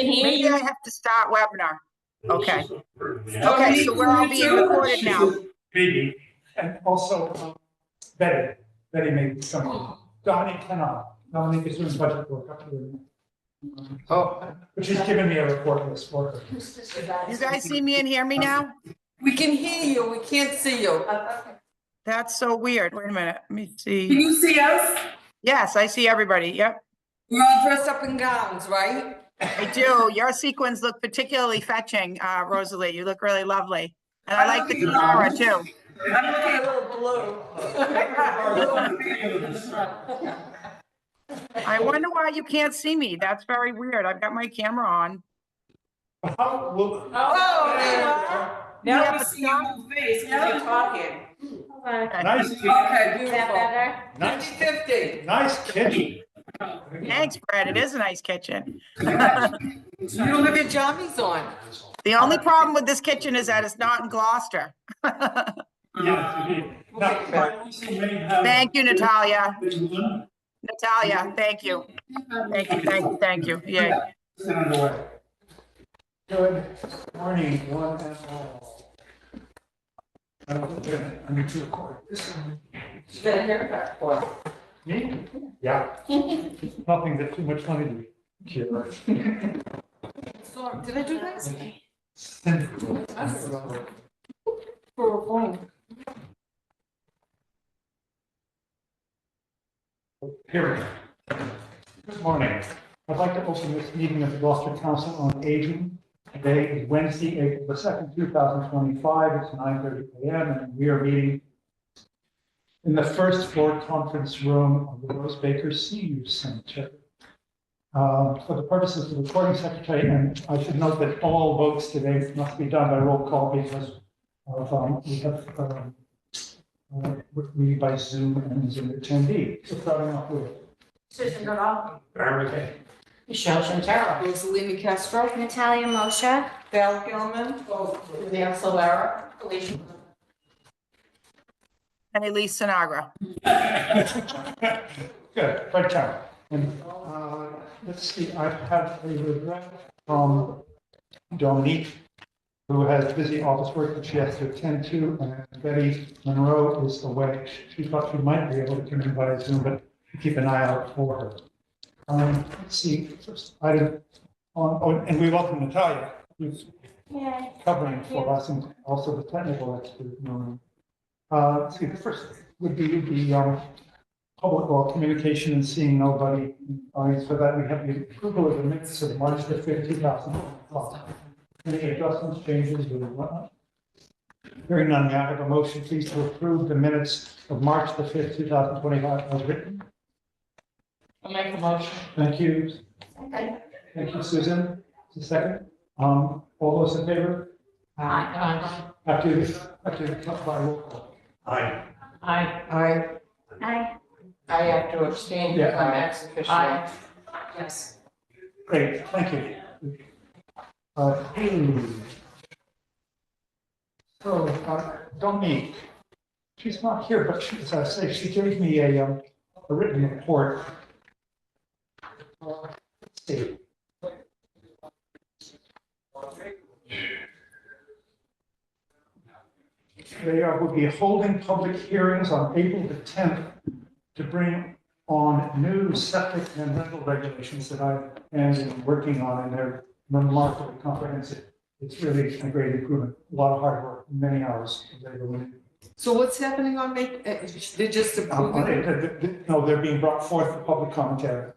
Maybe I have to start webinar. Okay. Okay, so we're all being recorded now. Maybe. And also, Betty made some, Dominique cannot. Dominique is doing budget work up here. Oh, but she's given me a report this morning. You guys see me and hear me now? We can hear you, we can't see you. That's so weird. Wait a minute, let me Can see. you see us? Yes, I see everybody. Yep, We're all dressed up in gowns, right? I do. Your sequins look particularly fetching, Rosalie. You look really lovely. And I like the tiara too. I'm looking a little blue. I wonder why you can't see me. That's very weird. I've got my camera on. How will? Oh, now we see your whole face because you're talking. Nice. Okay, beautiful. Is that better? Nice. 50-50. Nice kitchen. Thanks, Brad. It is a nice kitchen. You don't have your jammies on. The only problem with this kitchen is that it's not in Gloucester. Yes, indeed. Now, Thank you, Natalia. Natalia, thank you. Thank you, thank you, thank you. Yeah. Good morning, one and all. I need to record this. You got a haircut for Me? Yeah. Nothing that too much money to be here. So, did I do this? For a phone. Here we go. Good morning. I'd like to open this meeting of the Gloucester Council on Aging. Today is Wednesday, April the 2nd, 2025. It's 9:30 a.m. and we are meeting in the first floor conference room of the Rose Baker Senior Center. For the purposes of the recording secretary, and I should note that all votes today must be done by roll call because of, we have we by Zoom and Zoom attendee. So starting off with Susan Goodall. Michelle Chantara. Rosalina Castro. Natalia Moshe. Val Gilman. Leanne Solera. Alicia. And Elise Sinagra. Good, right job. And let's see, I've had a regret from Dominique, who has busy office work that she has to attend to, and Betty Monroe is away. She thought she might be able to come in via Zoom, but keep an eye out for her. Let's see, first item on, and we welcome Natalia, who's covering for us, and also the technical expert. Let's see, the first would be the public law communication and seeing nobody. For that, we have the approval of the minutes of March the 5th, 2012. Any adjustments, changes, or whatnot? Hearing none, may I have a motion, please, to approve the minutes of March the 5th, 2025 as written? I'll make the motion. Thank you. Thank you, Susan. Just a second. All those in favor? Aye. After the by roll call. Aye. Aye. I have to abstain Yeah, because I'm aye. ex officio. Aye. Yes. Great, thank you. So, Dominique, she's not here, but she, as I say, she gave me a written report. Let's see. They will be holding public hearings on April the 10th to bring on new septic and rental regulations that I am working on, and they're remarkably comprehensive. It's really a great improvement. A lot of hard work, many hours. So what's happening on May? They're just approving. No, they're being brought forth for public commentary.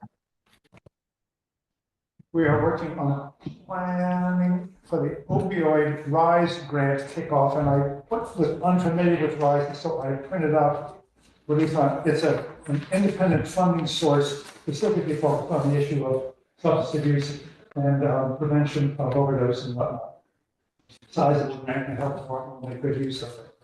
We are working on planning for the opioid RISE grant kickoff, and I was unfamiliar with RISE, so I printed out what we thought it's an independent funding source specifically focused on the issue of substance abuse and prevention of overdose and whatnot. Sizable grant and health department will make good use of it.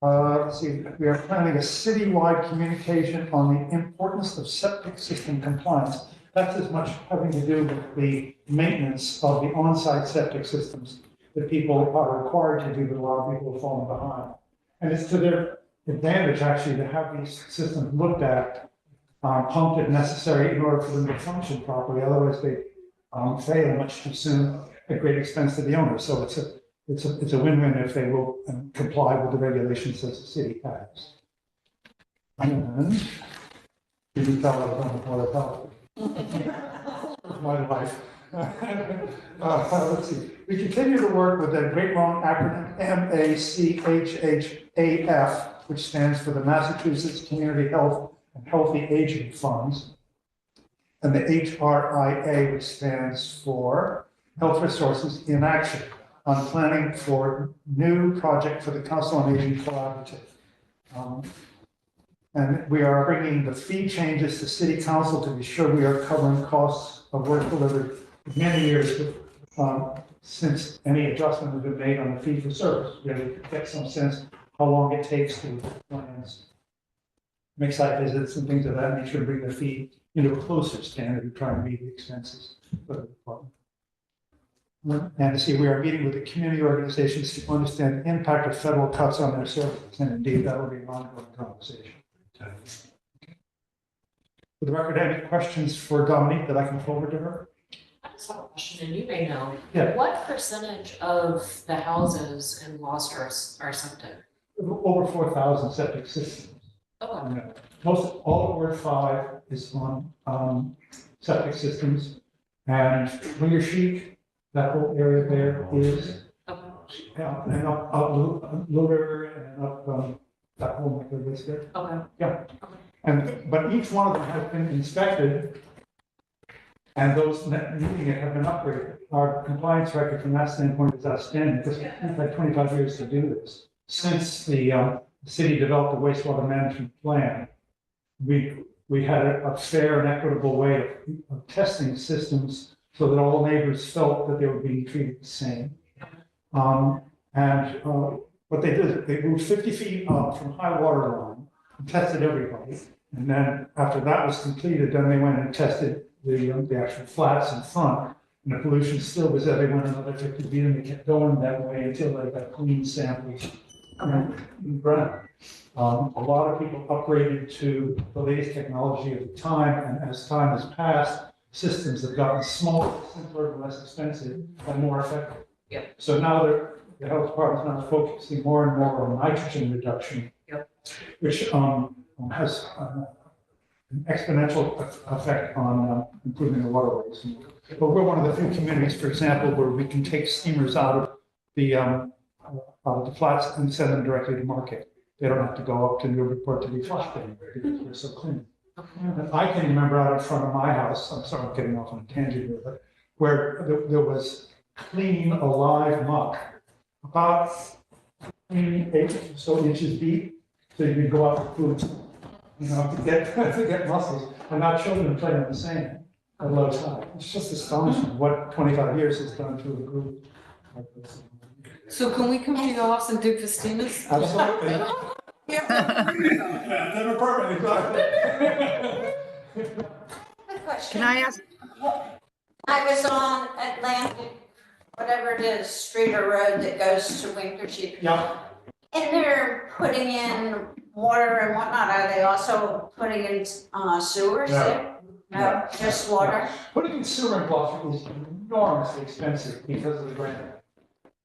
Let's see, we are planning a citywide communication on the importance of septic system compliance. That's as much having to do with the maintenance of the on-site septic systems that people are required to do, but a lot of people are falling behind. And it's to their advantage, actually, to have these systems looked at, pumped if necessary in order for them to function properly. Otherwise, they fail much too soon at great expense to the owner. So it's a win-win if they will comply with the regulations that the city has. And you can tell I've done what I thought. My life. Let's see. We continue to work with the great long acronym MACHHAF, which stands for the Massachusetts Community Health and Healthy Aging Funds, and the HRIA, which stands for Health Resources in Action, on planning for new project for the Council on Aging Collaborative. And we are bringing the fee changes to City Council to be sure we are covering costs of work delivered many years since any adjustment has been made on the fee for service. We have to get some sense how long it takes to plans, make site visits and things of that nature, bring the fee into a closer standard and try and meet the expenses for the department. And to see, we are meeting with the community organizations to understand the impact of federal cuts on their services, and indeed that will be an ongoing conversation. For the record, any questions for Dominique that I can forward to her? I just have a question, and you may know. Yeah. What percentage of the houses in Gloucester are septic? Over 4,000 septic systems. Okay. Most all of Ward 5 is on septic systems, and Winger Chic, that whole area there is, and up Luder and up that whole list there. Okay. Yeah. But each one of them has been inspected, and those needing it have been upgraded. Our compliance record from that standpoint is outstanding, because we've had 25 years to do this. Since the city developed a wastewater management plan, we had a fair and equitable way of testing systems so that all neighbors felt that they were being treated the same. What they did, they moved 50 feet up from high water line and tested everybody. And then after that was completed, then they went and tested the actual flats in front. And the pollution still was there. They went another 50 feet and they kept going that way until they got clean samples in the ground. A lot of people upgraded to the latest technology at the time, and as time has passed, systems have gotten smaller, simpler, less expensive, and more effective. Yep. So now the health department is now focusing more and more on nitrogen reduction, yep, which has an exponential effect on improving the waterways. But we're one of the few communities, for example, where we can take steamers out of the flats and send them directly to market. They don't have to go up to Newburyport to be flushed anymore because they're so clean. And I can remember out in front of my house, I'm sorry, I'm getting off on a tangent here, but where there was clean, alive muck, about 8 or so inches deep, so you can go out for food, to get mussels, and now children play in the sand at low tide. It's just astonishing what 25 years has done to a group like this. So can we come to your house and do festinas? Absolutely. Never permanently. Can I ask, I was on Atlantic, whatever it is, street or road that goes to Winkershire. Yeah. And they're putting in water and whatnot. Are they also putting in sewers there? No, just water? Putting in sewer in Gloucester is enormously expensive because of the grant.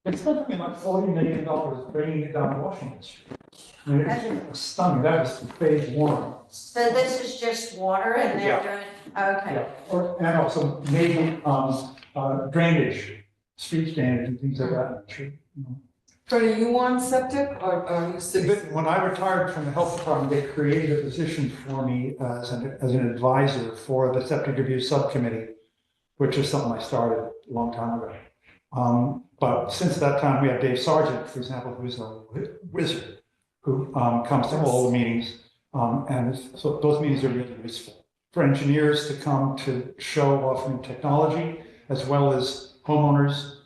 It's something like $40 million bringing it down to Washington Street. I mean, it's stunning. That was phase 1. So this is just water and they're doing, okay. Yeah. And also maybe drainage, street drainage and things like that. But are you on septic or are you city? When I retired from the health department, they created a position for me as an advisor for the septic review subcommittee, which is something I started a long time ago. But since that time, we have Dave Sargent, for example, who's a wizard, who comes to all the meetings. And so those meetings are really useful for engineers to come to show off new technology, as well as homeowners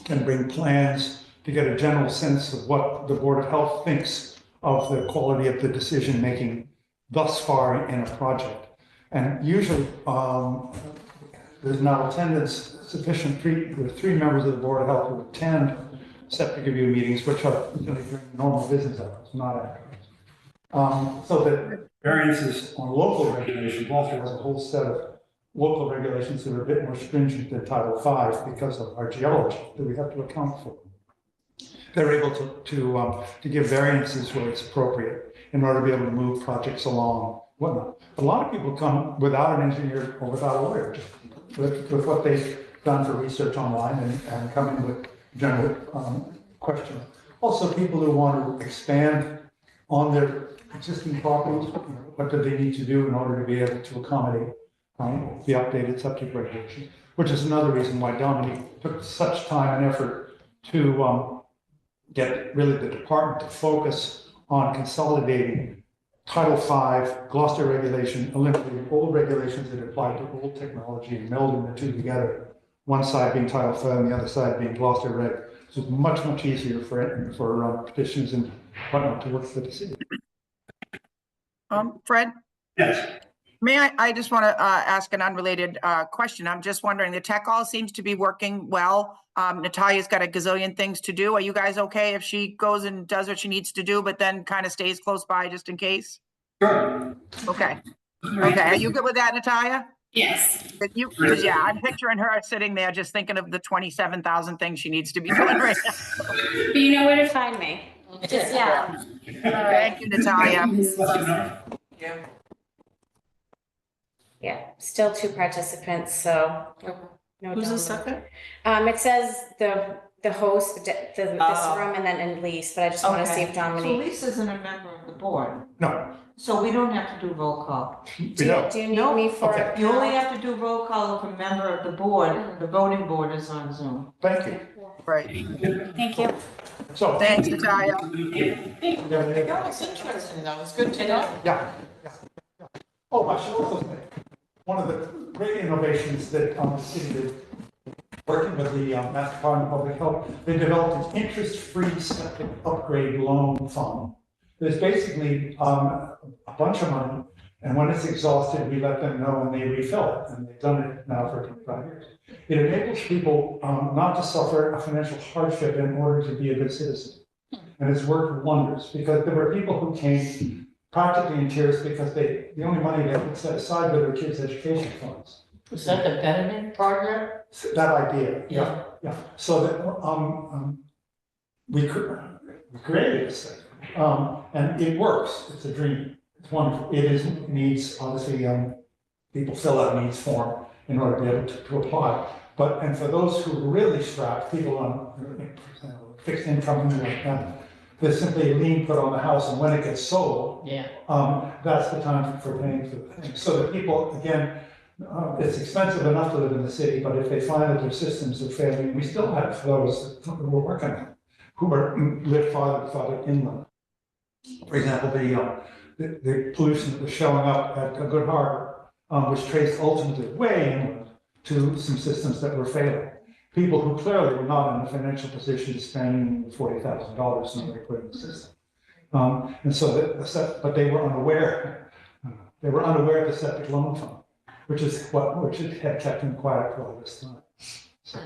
can bring plans to get a general sense of what the Board of Health thinks of the quality of the decision making thus far in a project. And usually there's now attendance sufficient. There are 3 members of the Board of Health who attend septic review meetings, which are usually during normal business hours, not afterwards. So that variances on local regulation, Gloucester has a whole set of local regulations that are a bit more stringent than Title V because of our geology that we have to account for. They're able to give variances where it's appropriate in order to be able to move projects along, whatnot. A lot of people come without an engineer or without a lawyer, just with what they've done for research online and come in with general questions. Also, people who want to expand on their existing properties, what do they need to do in order to be able to accommodate the updated subject regulations, which is another reason why Dominique took such time and effort to get really the department to focus on consolidating Title V, Gloucester regulation, eliminating old regulations that apply to old technology and melding the two together. One side being Title V and the other side being Gloucester reg. So it's much, much easier for petitions and whatnot to work for the city. Fred? Yes. May I just want to ask an unrelated question. I'm just wondering, the tech all seems to be working well. Natalia's got a gazillion things to do. Are you guys okay if she goes and does what she needs to do, but then kind of stays close by just in case? Sure. Okay. Okay. Are you good with that, Natalia? Yes. Because yeah, I'm picturing her sitting there just thinking of the 27,000 things she needs to be doing right now. But you know where to find me. Just, yeah. Thank you, Natalia. Yeah. Yeah, still 2 participants, so. No Who's the download. second? It says the host, this room, and then in lease, but I just want to see if So Dominique. Lisa isn't a member of the board, No, so we don't have to do roll call. we don't. Do you need No, me for? okay. You only have to do roll call if a member of the board, the voting board is on Zoom. Thank you. Right. Thank you. So. Thanks, Natalia. Yeah, it's interesting, though. It's good to know. Yeah. Oh, I should also say, one of the great innovations that the city did, working with the Mass Department of Public Health, they developed an interest-free septic upgrade loan fund. There's basically a bunch of money, and when it's exhausted, we let them know and they refill it, and they've done it now for 25 years. It enables people not to suffer a financial hardship in order to be a good citizen. And it's worked wonders, because there were people who came practically in tears because the only money they could set aside were their kids' education funds. Was that the betterment project? That idea, yeah. So that we created this thing, and it works. It's a dream. It's wonderful. It needs, obviously, people fill out a needs form in order to be able to apply. And for those who are really strapped, people on fixed income, there's simply a lien put on the house, and when it gets sold, that's the time for paying for the thing. So that people, again, it's expensive enough to live in the city, but if they find that their systems are failing, we still have those that we're working on, who live farther inland. For example, the pollution that was showing up at a Good Harbor was traced ultimately way inland to some systems that were failing. People who clearly were not in a financial position to spend $40,000 in equipment system. And so, but they were unaware. They were unaware of the septic loan fund, which it had kept them quiet for all this time. So.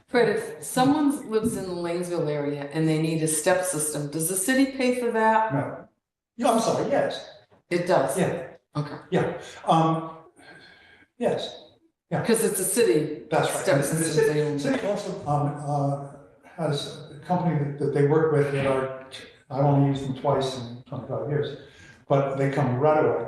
Fred, if someone lives in the Lanesville area and they need a step system, does the city pay for that? No, I'm sorry. Yes. It does? Yeah. Okay. Yeah. Yes. Yeah. Because it's a city. That's right. Step And the system. city also has a company that they work with that I've only used them twice in 25 years, but they come right away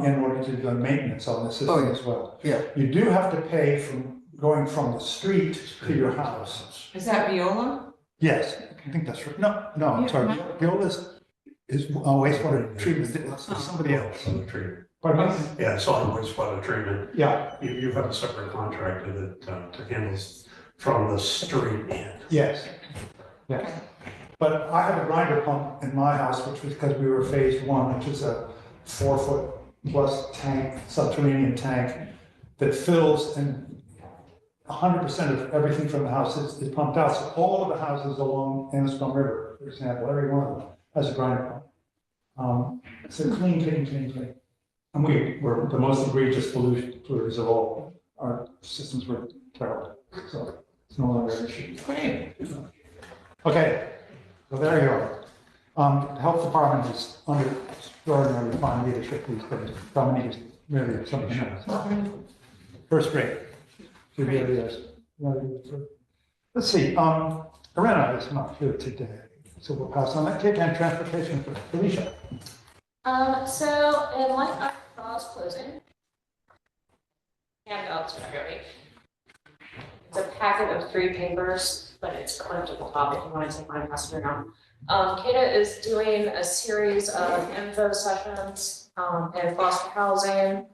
in order to do the maintenance on the system as well. Yeah. You do have to pay from going from the street to your house. Is that Viola? Yes, I think that's right. No, I'm sorry. Viola's is wastewater treatment. It's somebody else. Pardon me? Yeah, solid wastewater treatment. Yeah. You have a separate contractor that handles from the street end. Yes. But I have a grinder pump in my house, which was because we were phase 1, which is a 4-foot plus tank, subterranean tank that fills, and 100% of everything from the house is pumped out. So all of the houses along Enscombe River, for example, every one of them has a grinder pump. So clean. And we're the most egregious polluters of all. Our systems were terrible, so it's no longer an issue. Great. Okay, so there you are. The health department is under extraordinary fine leadership these days. Dominique is really something else. First grade. She really is. Let's see, Arena is not here today, so we'll pass on that. Cape Ann Transportation for Felicia. So in light of Shaw's closing, handouts really. It's a packet of 3 papers, but it's clipped at the top if you want to take mine and pass it around. CATA is doing a series of info sessions in foster housing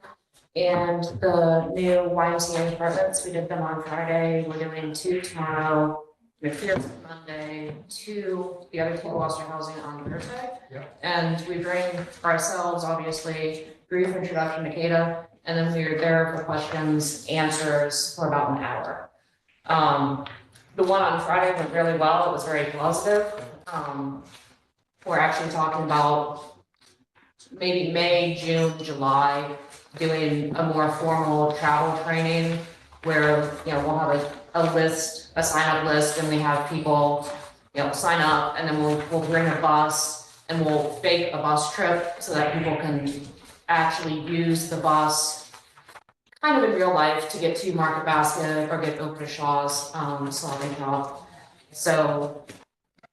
and the new YMCA apartments. We did them on Friday. We're doing 2 tomorrow, McPherson Monday, 2, the other 2 Gloucester housing on Thursday. Yeah. And we bring ourselves, obviously, brief introduction to CATA, and then we are there for questions, answers for about an hour. The one on Friday went really well. It was very positive. We're actually talking about maybe May, June, July, doing a more formal travel training where, we'll have a list, a sign-up list, and we have people, sign up, and then we'll bring a bus and we'll fake a bus trip so that people can actually use the bus kind of in real life to get to Market Basket or get over to Shaw's slogging shop. So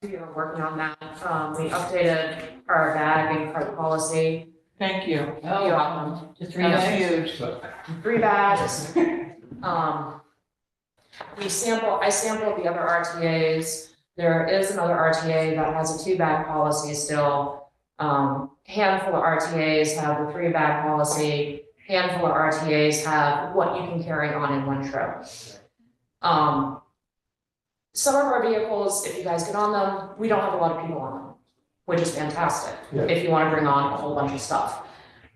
we are working on that. We updated our bag and cart policy. Thank you. You're welcome. The 3 is huge. 3 bags. I sampled the other RTAs. There is another RTA that has a 2-bag policy still. Handful of RTAs have the 3-bag policy. Handful of RTAs have what you can carry on in one trip. Some of our vehicles, if you guys get on them, we don't have a lot of people on them, which is fantastic. Yeah. If you want to bring on a whole bunch of stuff.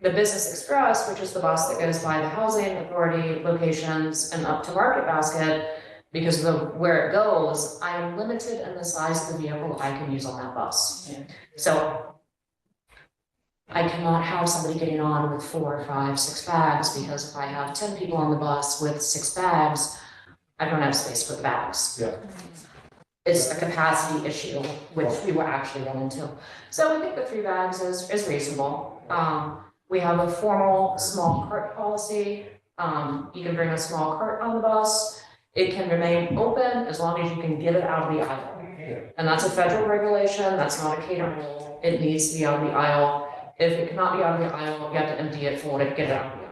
The Business Express, which is the bus that goes by the housing authority locations and up to Market Basket, because of where it goes, I am limited in the size of the vehicle I can use on that bus. Yeah. So I cannot have somebody getting on with 4, 5, 6 bags, because if I have 10 people on the bus with 6 bags, I don't have space for the bags. Yeah. It's a capacity issue, which we will actually run into. So we think the 3 bags is reasonable. We have a formal small cart policy. You can bring a small cart on the bus. It can remain open as long as you can get it out of the aisle. And that's a federal regulation. That's not a CATA rule. It needs to be out of the aisle. If it cannot be out of the aisle, you have to empty it, fold it, get it out of the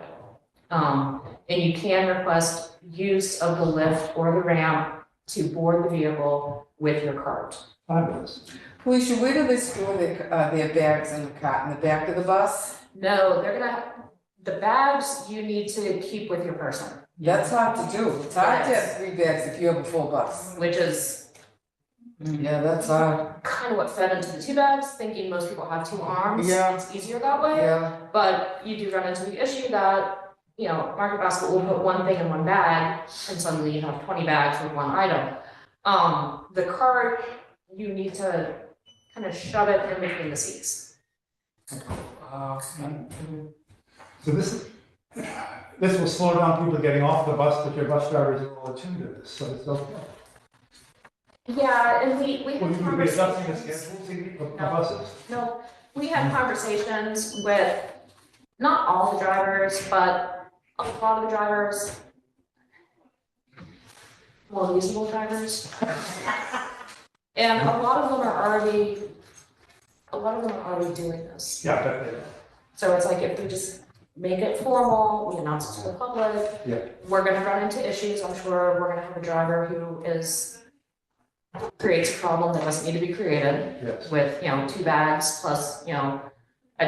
aisle. And you can request use of the lift or the ramp to board the vehicle with your cart. Fabulous. Felicia, where do they store their bags in the cart, in the back of the bus? No, they're gonna, the bags you need to keep with your person, That's hard to do. It's hard to have 3 bags if you have a full bus. which is Yeah, that's hard. kind of what fed into the 2 bags, thinking most people have 2 arms. Yeah. It's easier that way. Yeah. But you do run into the issue that, Market Basket will put one thing in one bag and suddenly you have 20 bags with one item. The cart, you need to kind of shove it in between the seats. So this will slow down people getting off the bus, but your bus drivers are all attuned to this, so it's okay. Yeah, and we Will had you be conversations. adjusting the schedule of buses? No, we had conversations with not all the drivers, but a lot of the drivers. More reasonable drivers. And a lot of them are already doing this. Yeah, definitely. So it's like if we just make it formal, we announce it to the public. Yeah. We're gonna run into issues, I'm sure we're gonna have a driver who creates a problem that doesn't need to be created. Yes. With, 2 bags plus, a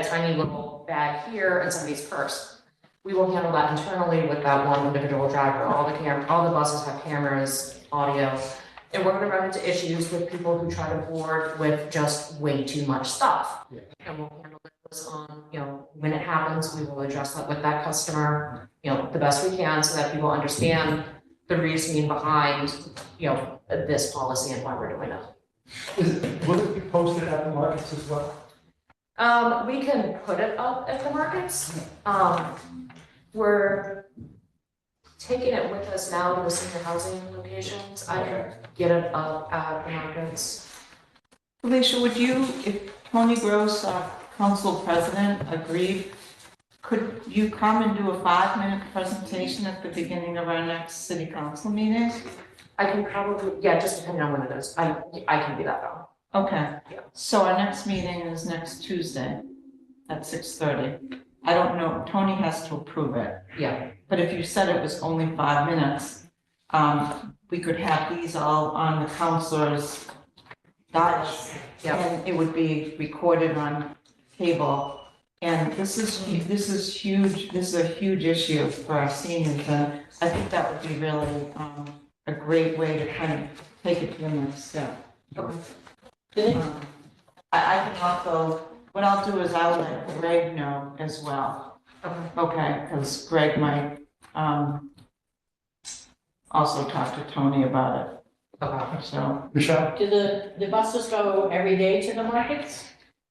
tiny little bag here and somebody's purse. We will handle that internally with that one individual driver. All the buses have cameras, audio, and we're gonna run into issues with people who try to board with just way too much stuff. Yeah. And we'll handle those on, when it happens, we will address that with that customer, the best we can so that people understand the reasoning behind, this policy and why we're doing it. Will it be posted at the markets as well? We can put it up at the markets. We're taking it with us now to the senior housing locations. I can get it up at the markets. Felicia, would you, if Tony Gross, our council president, agreed Could you come and do a 5-minute presentation at the beginning of our next city council meeting? I can probably, yeah, just depending on when it is, I can do that though. Okay, so our next meeting is next Tuesday at 6:30. I don't know, Tony has to approve it, Yeah, but if you said it was only 5 minutes, we could have these all on the councilors' dice. yeah. And it would be recorded on cable. And this is huge, this is a huge issue for our seniors, and I think that would be really, a great way to kind of take it to the next step. I can also, what I'll do is I'll let Greg know as well. Okay, because Greg might, also talk to Tony about it, Okay. so. Michelle? Do the buses go every day to the markets?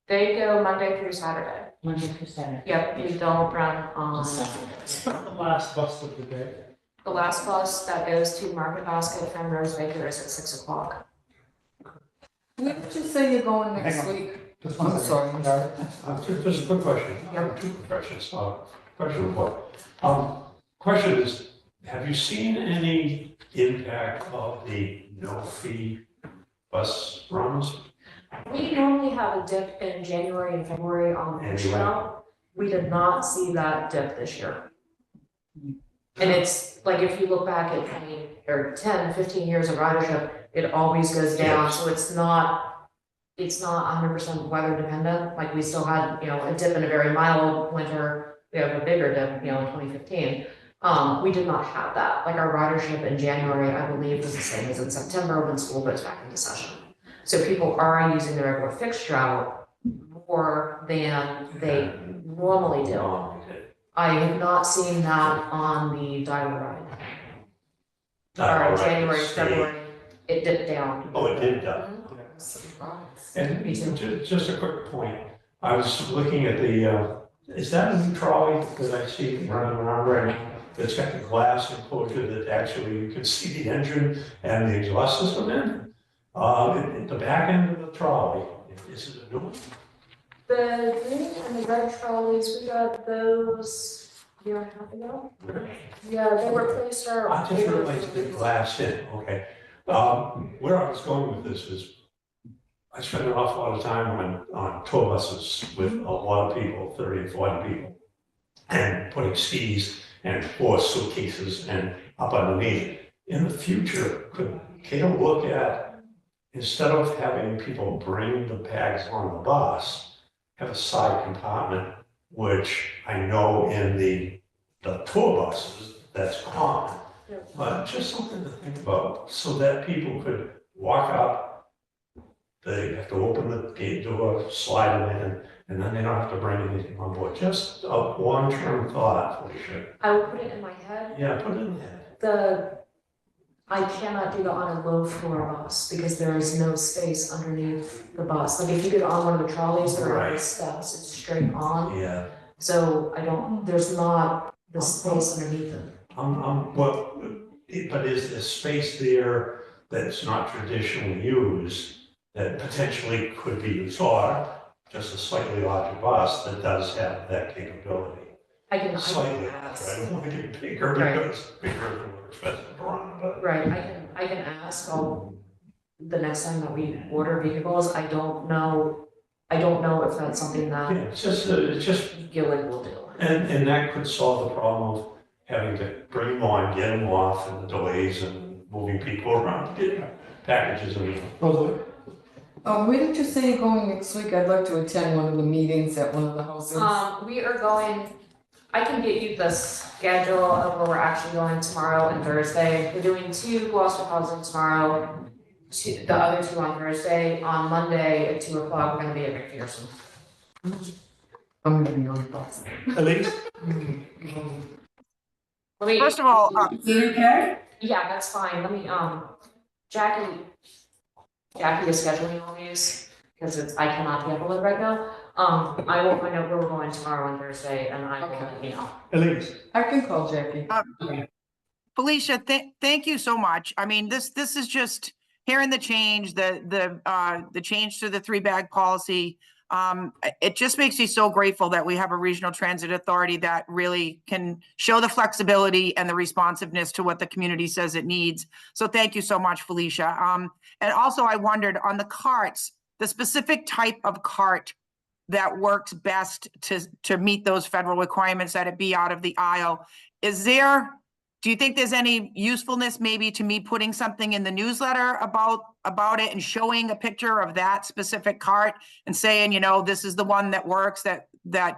They go Monday through Saturday. Monday through Saturday. Yep, we don't run on The last bus of the day. the last bus that goes to Market Basket from Rose Baker is at 6 o'clock. Where did you say you're going next Hang on. week? Just one I'm second. sorry. Just a quick question. Two questions. Question of what? Question is, have you seen any impact of the no fee bus runs? We normally have a dip in January and February on the push route. We did not see that dip this year. And it's like, if you look back at 20 or 10, 15 years of ridership, it always goes down, Yes. so it's not 100% weather dependent, like we still had, a dip in a very mild winter, we have a bigger dip, in 2015. We did not have that, like our ridership in January, I believe, was the same as in September when school goes back into session. So people are using the regular fixed route more than they normally do. I have not seen that on the dial ride. Or January, February, it dipped down. Oh, it did, and just a quick point, I was looking at the, is that a new trolley that I see running around right now? That's got the glass enclosure that actually you can see the engine and the exhaust system in? At the back end of the trolley, is it a new one? The green and the red trolleys, we got those a year and a half ago. Yeah, they replaced our. I just realized the glass in, okay. Where I was going with this is, I spend an awful lot of time on tour buses with a lot of people, 30 and 40 people. And putting skis and or suitcases and up underneath. In the future, could Cato look at, instead of having people bring the bags on the bus, have a side compartment, which I know in the tour buses, that's common. But just something to think about, so that people could walk up, they have to open the gate door, slide them in, and then they don't have to bring anything on board. Just a long-term thought, Felicia. I will put it in my head. Yeah, put it in there. I cannot do that on a low floor bus because there is no space underneath the bus. Like if you get on one of the trolleys that are on the Right. steps, it's straight on. Yeah. So there's not the space underneath it. But is there space there that's not traditionally used that potentially could be used, or just a slightly larger bus that does have that capability? I can Slightly, I ask. don't want to get bigger Right. because bigger is more expensive to run, but. Right, I can ask, the next time that we order vehicles, I don't know if that's something Yeah, that it's just, Gillig will do. and that could solve the problem of having to bring them on, get them off, and the delays and moving people around, getting packages and. Rosalie? Where did you say you're going next week? I'd like to attend one of the meetings at one of the houses. We are going, I can get you the schedule of where we're actually going tomorrow and Thursday. We're doing 2 Gloucester housing tomorrow, the other 2 on Thursday. On Monday at 2 o'clock, we're gonna be at McPherson. I'm gonna be on the bus. Elise? Let me, First of all, Is it okay? yeah, that's fine. Let me, Jackie is scheduling all these because I cannot handle it right now. I will find out where we're going tomorrow and Thursday and I will let you know. Elise? I can call Jackie. Felicia, thank you so much. I mean, this is just hearing the change, the change to the 3-bag policy. It just makes me so grateful that we have a regional transit authority that really can show the flexibility and the responsiveness to what the community says it needs. So thank you so much, Felicia. And also I wondered on the carts, the specific type of cart that works best to meet those federal requirements, that it be out of the aisle. Do you think there's any usefulness maybe to me putting something in the newsletter about it and showing a picture of that specific cart and saying, you know, this is the one that works that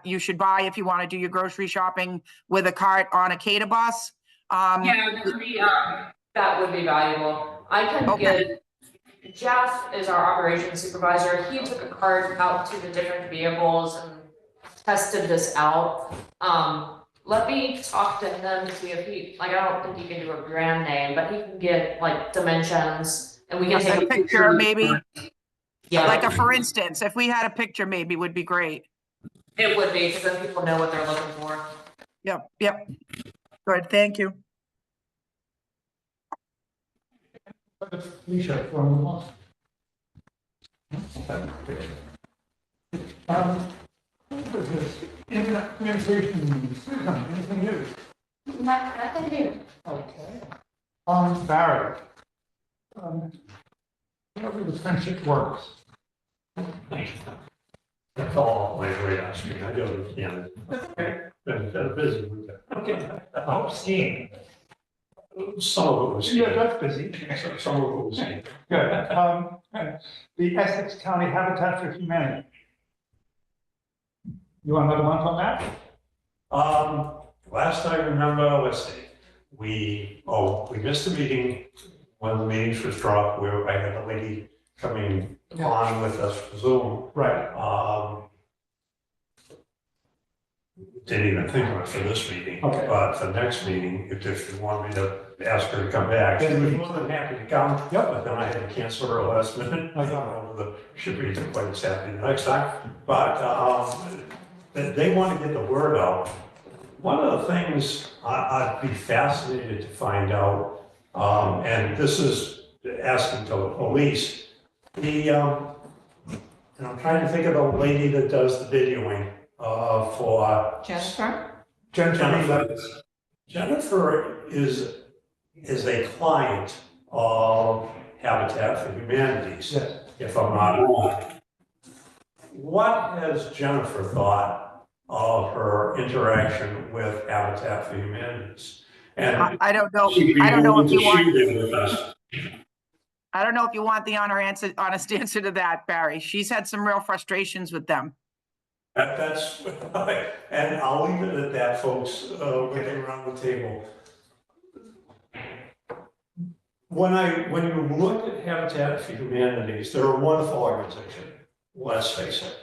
you should buy if you want to do your grocery shopping with a cart on a CATA bus? Yeah, that would be valuable. I can get, Jeff is our operations supervisor. He took a cart out to the different vehicles and tested this out. Let me talk to him to see if I don't think he can do a brand name, but he can get like dimensions and we can take a picture maybe. Yeah. Like for instance, if we had a picture maybe would be great. It would be, because then people know what they're looking for. Yep. Good, thank you. Felicia, from internet communication, Susan, anything new? Nothing new. Okay. Barry. However the friendship works. That's all my radar screen. I don't, been busy with that. Okay. I hope skiing. Some of it was. Yeah, that's busy. Some of it was. Good. The Essex County Habitat for Humanity. You want another month on that? Last I remember, let's see, we missed a meeting. One of the meetings was dropped where I had a lady coming on with us for Zoom. Right. Didn't even think of it for this meeting, Okay. but for the next meeting, if you want me to ask her to come back, she was more than happy to come. Yep. But then I had to cancel her last minute. I I don't know whether she'll be quite as happy the next time, but they want to get the word out. One of the things I'd be fascinated to find out, and this is asking to the police, and I'm trying to think of the lady that does the videoing for Jennifer? Jennifer is a client of Habitat for Humanities, Yes. if I'm not wrong. What has Jennifer thought of her interaction with Habitat for Humanities? And I don't know. she'd be I don't know willing if to you want. share it with us. I don't know if you want the honest answer to that, Barry. She's had some real frustrations with them. That's, and I'll leave it at that, folks, waiting around the table. When you look at Habitat for Humanities, they're a wonderful organization, let's face it.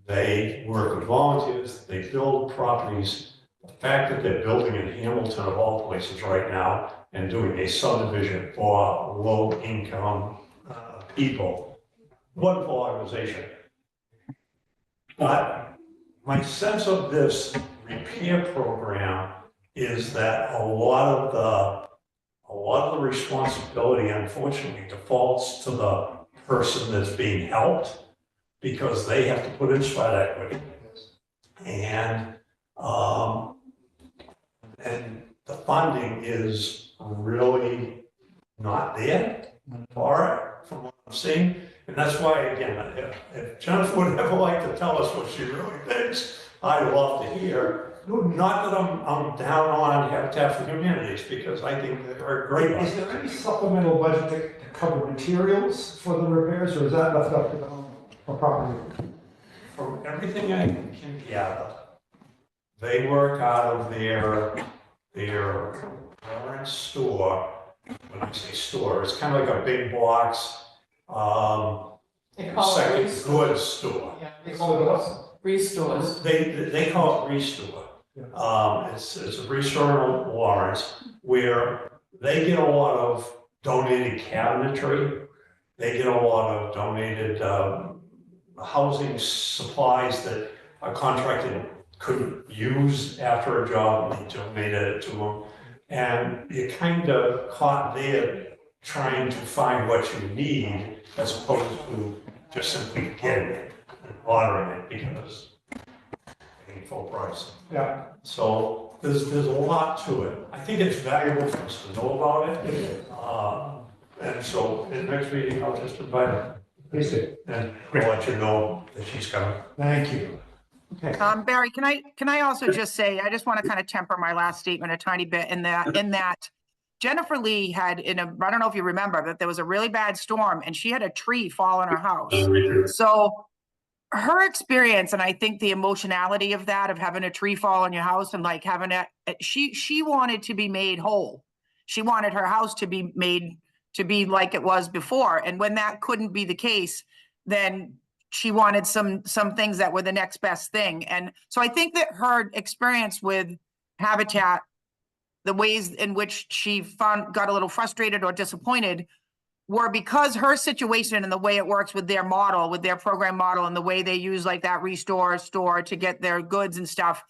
They work with volunteers, they build properties. The fact that they're building in Hamilton of all places right now and doing a subdivision for low-income people, wonderful organization. But my sense of this repair program is that a lot of the responsibility unfortunately defaults to the person that's being helped because they have to put in sweat equity. And the funding is really not there for it, from what I'm seeing. And that's why, again, if Jennifer would ever like to tell us what she really thinks, I'd love to hear. Not that I'm down on Habitat for Humanities, because I think they're a great. Is there any supplemental budget to cover materials for the repairs, or is that left up to the owner or property? From everything I can gather, they work out of their current store. When I say store, it's kind of like a big box, They call it second restore. goods store. Yeah, they call it restores. They call it Restore. It's a restore in Lawrence where they get a lot of donated cabinetry. They get a lot of donated housing supplies that a contractor couldn't use after a job, and they donated it to them. And you're kind of caught there trying to find what you need as opposed to just simply getting it. ordering it because paying full price. Yeah. So there's a lot to it. I think it's valuable for us to know about it. And so in the next meeting, I'll just invite her Please do. and I'll let you know that she's coming. Thank you. Okay. Barry, can I also just say, I just want to kind of temper my last statement a tiny bit in that Jennifer Lee had I don't know if you remember, that there was a really bad storm and she had a tree fall on her house. So her experience, and I think the emotionality of that, of having a tree fall on your house and like having she wanted to be made whole. She wanted her house to be made to be like it was before. And when that couldn't be the case, then she wanted some things that were the next best thing. And so I think that her experience with Habitat, the ways in which she got a little frustrated or disappointed, were because her situation and the way it works with their model, with their program model, and the way they use like that restore store to get their goods and stuff.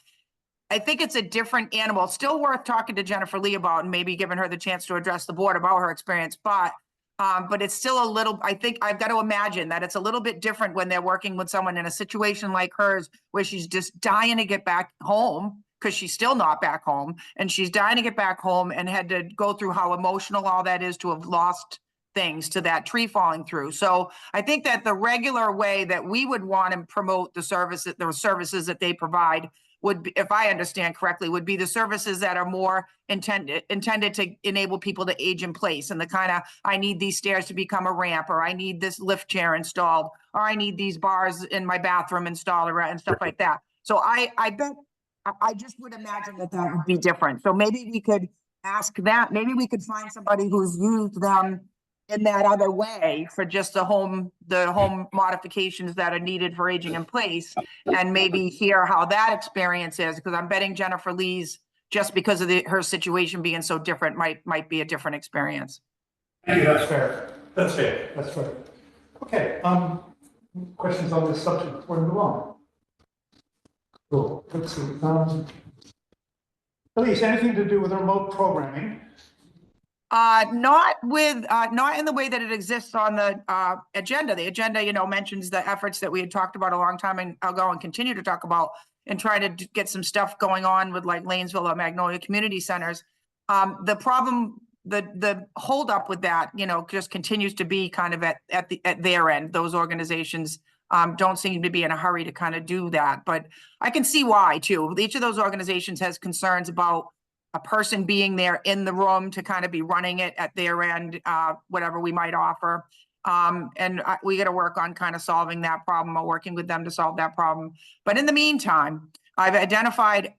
I think it's a different animal. Still worth talking to Jennifer Lee about and maybe giving her the chance to address the board about her experience. But it's still a little, I think I've got to imagine that it's a little bit different when they're working with someone in a situation like hers, where she's just dying to get back home because she's still not back home, and she's dying to get back home and had to go through how emotional all that is to have lost things to that tree falling through. So I think that the regular way that we would want to promote the services that they provide would be, if I understand correctly, would be the services that are more intended to enable people to age in place, and the kind of, I need these stairs to become a ramp, or I need this lift chair installed, or I need these bars in my bathroom installed, and stuff like that. So I just would imagine that would be different. So maybe we could ask that. Maybe we could find somebody who's used them in that other way for just the home modifications that are needed for aging in place, and maybe hear how that experience is, because I'm betting Jennifer Lee's, just because of her situation being so different, might be a different experience. Thank you, that's fair. That's it. That's fair. Okay, questions on this subject before we move on? Cool, let's see. Elise, anything to do with remote programming? Not in the way that it exists on the agenda. The agenda, mentions the efforts that we had talked about a long time ago and continue to talk about, and try to get some stuff going on with like Lanesville or Magnolia community centers. The problem, the holdup with that, just continues to be kind of at their end. Those organizations don't seem to be in a hurry to kind of do that, but I can see why too. Each of those organizations has concerns about a person being there in the room to kind of be running it at their end, whatever we might offer. We got to work on kind of solving that problem, or working with them to solve that problem. But in the meantime, I've identified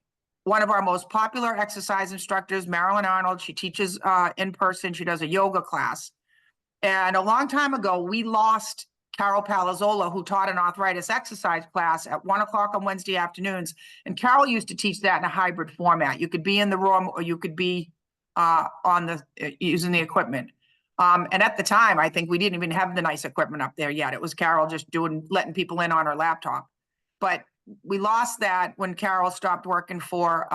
one of our most popular exercise instructors, Marilyn Arnold. She teaches in person. She does a yoga class. And a long time ago, we lost Carol Palazzola, who taught an arthritis exercise class at 1 o'clock on Wednesday afternoons. And Carol used to teach that in a hybrid format. You could be in the room, or you could be using the equipment. And at the time, I think we didn't even have the nice equipment up there yet. It was Carol just letting people in on her laptop. But we lost that when Carol stopped working for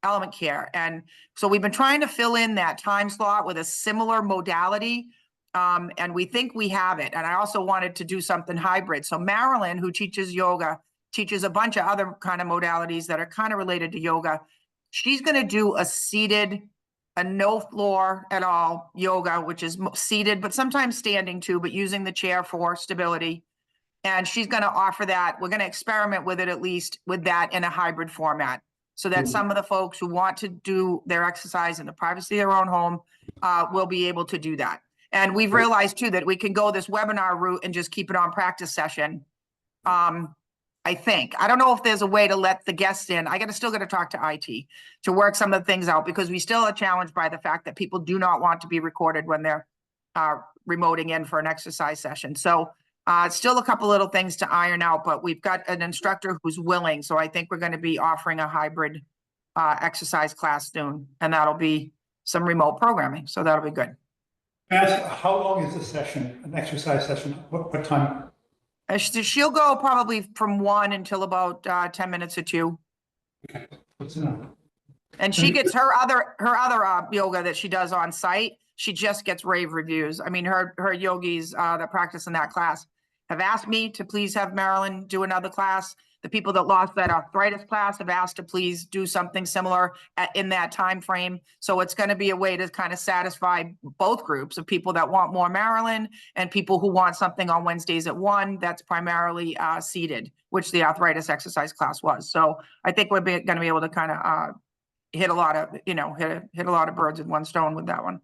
Element Care. And so we've been trying to fill in that time slot with a similar modality. And we think we have it. And I also wanted to do something hybrid. So Marilyn, who teaches yoga, teaches a bunch of other kind of modalities that are kind of related to yoga. She's going to do a no floor at all yoga, which is seated, but sometimes standing too, but using the chair for stability. And she's going to offer that. We're going to experiment with it, at least with that in a hybrid format, so that some of the folks who want to do their exercise in the privacy of their own home will be able to do that. And we've realized too that we can go this webinar route and just keep it on practice session. I think. I don't know if there's a way to let the guests in. Still got to talk to IT to work some of the things out, because we still are challenged by the fact that people do not want to be recorded when they're remoting in for an exercise session. So still a couple little things to iron out, but we've got an instructor who's willing. So I think we're going to be offering a hybrid exercise class soon, and that'll be some remote programming. So that'll be good. How long is the session, an exercise session? What time? She'll go probably from 1 until about 10 minutes or 2. Okay, what's enough? And she gets her other yoga that she does on site. She just gets rave reviews. I mean, her yogis that practice in that class have asked me to please have Marilyn do another class. The people that lost that arthritis class have asked to please do something similar in that time frame. So it's going to be a way to kind of satisfy both groups of people that want more Marilyn and people who want something on Wednesdays at 1 that's primarily seated, which the arthritis exercise class was. So I think we're going to be able to kind of hit a lot of, hit a lot of birds with one stone with that one.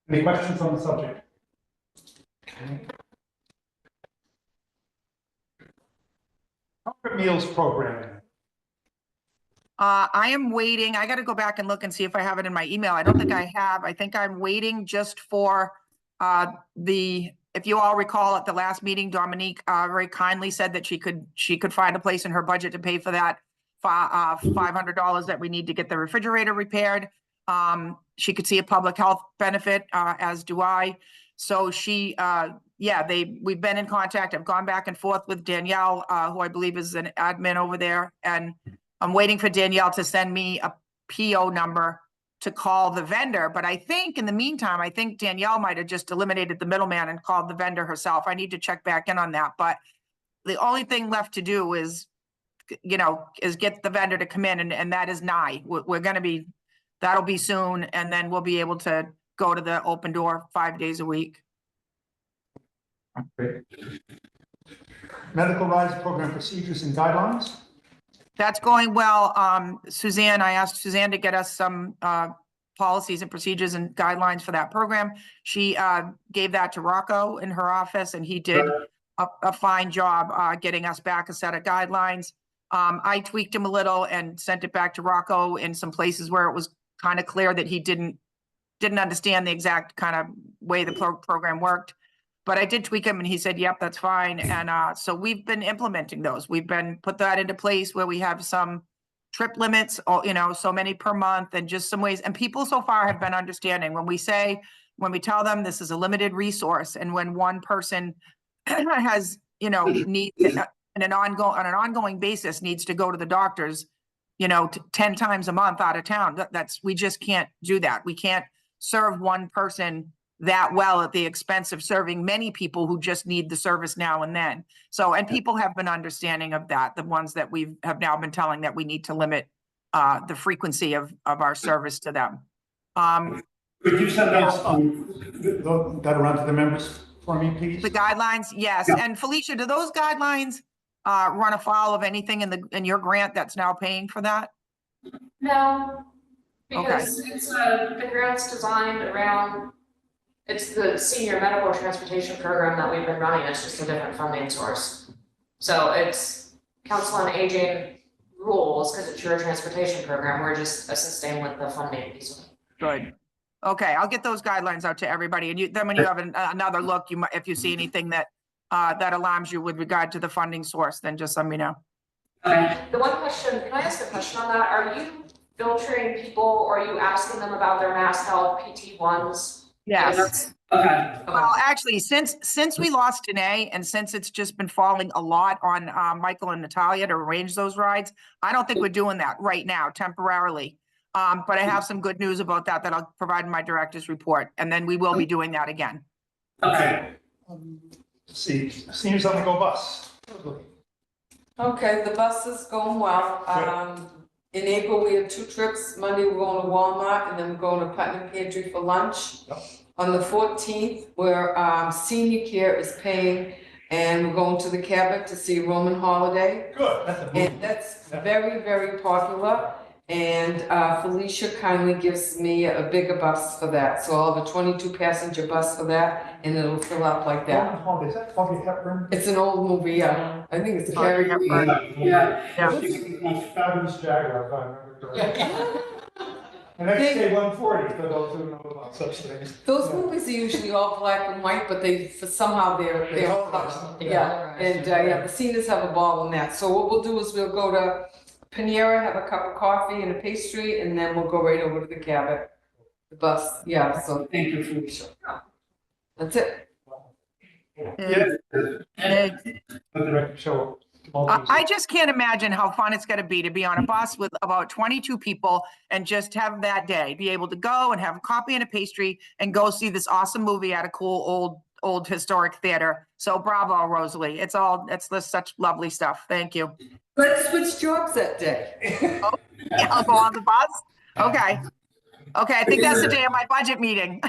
Any questions on the subject? Comfort Meals program. I am waiting. I got to go back and look and see if I have it in my email. I don't think I have. I think I'm waiting just for if you all recall at the last meeting, Dominique very kindly said that she could find a place in her budget to pay for that $500 that we need to get the refrigerator repaired. She could see a public health benefit, as do I. So she, we've been in contact. I've gone back and forth with Danielle, who I believe is an admin over there. And I'm waiting for Danielle to send me a PO number to call the vendor. But I think in the meantime, I think Danielle might have just eliminated the middleman and called the vendor herself. I need to check back in on that. But the only thing left to do is, get the vendor to come in, and that is nigh. We're going to be, that'll be soon. And then we'll be able to go to the open door 5 days a week. Great. Medical rise program procedures and guidelines. That's going well. Suzanne, I asked Suzanne to get us some policies and procedures and guidelines for that program. She gave that to Rocco in her office, and he did a fine job getting us back a set of guidelines. I tweaked him a little and sent it back to Rocco in some places where it was kind of clear that he didn't understand the exact kind of way the program worked. But I did tweak him and he said, yep, that's fine. And so we've been implementing those. We've been put that into place where we have some trip limits, so many per month, and just some ways. And people so far have been understanding when we tell them this is a limited resource. And when one person has, needs on an ongoing basis needs to go to the doctors, 10 times a month out of town, we just can't do that. We can't serve one person that well at the expense of serving many people who just need the service now and then. So, and people have been understanding of that, the ones that we have now been telling that we need to limit the frequency of our service to them. Could you send that around to the members for me, please? The guidelines, yes. Yeah. And Felicia, do those guidelines run afoul of anything in your grant that's now paying for that? No, because it's the grant's designed around. It's the senior medical transportation program that we've been running. It's just a different funding source. So it's council on aging rules because it's your transportation program. We're just assisting with the funding piece. Good. Okay, I'll get those guidelines out to everybody. And then when you have another look, you might, if you see anything that that alarms you with regard to the funding source, then just let me know. The one question, can I ask a question on that? Are you filtering people or are you asking them about their Mass Health PT1s? Yes. Okay. Well, actually, since we lost Danae and since it's just been falling a lot on Michael and Natalia to arrange those rides, I don't think we're doing that right now temporarily. But I have some good news about that I'll provide in my director's report, and then we will be doing that again. Okay. See, seniors on the go bus. Okay, the bus is going well. In April, we have 2 trips. Monday, we're going to Walmart, and then we're going to Putnam Pantry for lunch. Yep. On the 14th, where senior care is paying, and we're going to the Cabot to see Roman Holiday. Good. And that's very, very popular. And Felicia kindly gives me a bigger bus for that. So I'll have a 22-passenger bus for that, and it'll fill up like that. Roman Holiday, is that Audrey Hepburn? It's an old movie, yeah. I think it's Audrey Hepburn. Yeah. Fabulous Jaguar, if I remember correctly. And I say 140 for those who know about such things. Those movies are usually all black and white, but somehow they're all color. Yeah, and the seniors have a ball in that. So what we'll do is we'll go to Panera, have a cup of coffee and a pastry, and then we'll go right over to the Cabot, the bus. Yeah, so thank you, Felicia. That's it. I just can't imagine how fun it's going to be on a bus with about 22 people and just have that day, be able to go and have a coffee and a pastry and go see this awesome movie at a cool old old historic theater. So bravo, Rosalie. It's just such lovely stuff. Thank you. Let's switch jobs that day. Yeah, I'll go on the bus. Okay. Okay, I think that's the day of my budget meeting.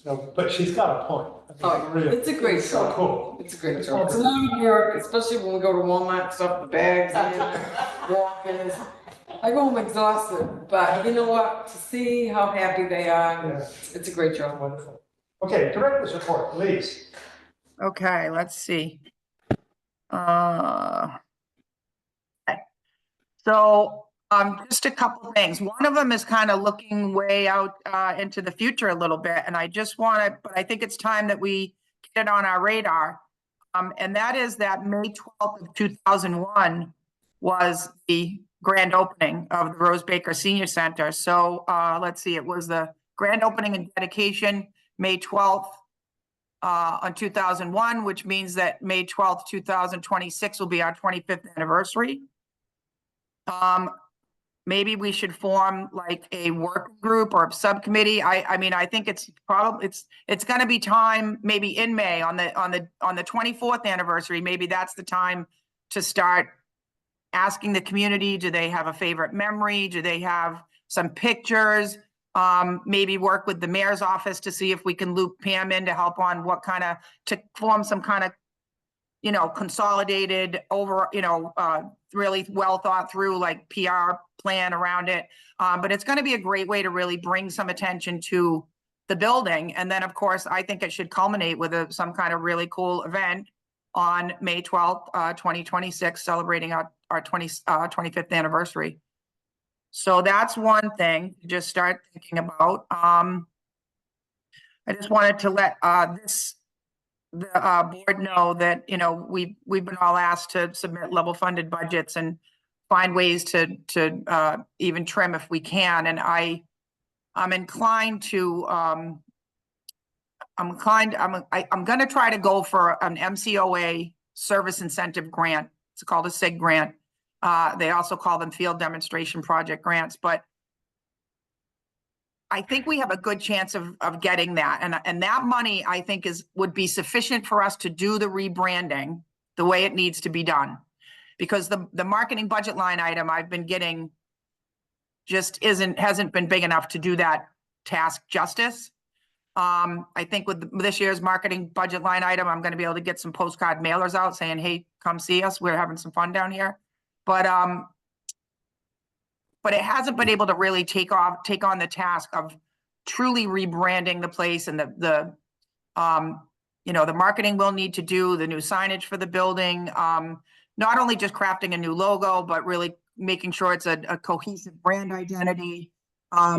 So, but she's got a point. I think Oh, really- it's a great So job. cool. It's a great job. It's a lot of work, especially when we go to Walmart and stuff the bags in, walkers. I go home exhausted, but you know what? To see how happy they are, Yeah, it's a great job. wonderful. Okay, director's report, please. Okay, let's see. Okay. So, just a couple things. One of them is kind of looking way out into the future a little bit, and I just want to, but I think it's time that we get it on our radar. And that is that May 12th of 2001 was the grand opening of the Rose Baker Senior Center. So, let's see, it was the grand opening and dedication, May 12th. On 2001, which means that May 12th, 2026 will be our 25th anniversary. Maybe we should form like a work group or a subcommittee. I mean, I think it's probably, it's going to be time maybe in May on the 24th anniversary. Maybe that's the time to start asking the community, do they have a favorite memory? Do they have some pictures? Maybe work with the mayor's office to see if we can loop Pam in to help on what kind of, to form some kind of, you know, consolidated over, you know, really well thought through like PR plan around it. But it's going to be a great way to really bring some attention to the building. And then of course, I think it should culminate with some kind of really cool event on May 12th, 2026, celebrating our 25th anniversary. So that's one thing to just start thinking about. I just wanted to let the board know that, you know, we've been all asked to submit level funded budgets and find ways to even trim if we can. And I'm inclined to I'm going to try to go for an MCOA service incentive grant. It's called a SIG grant. They also call them field demonstration project grants, but I think we have a good chance of getting that. And that money, I think, would be sufficient for us to do the rebranding the way it needs to be done. Because the marketing budget line item I've been getting just hasn't been big enough to do that task justice. I think with this year's marketing budget line item, I'm going to be able to get some postcard mailers out saying, hey, come see us. We're having some fun down here. But it hasn't been able to really take on the task of truly rebranding the place, and the you know, the marketing we'll need to do, the new signage for the building, not only just crafting a new logo, but really making sure it's a cohesive brand identity.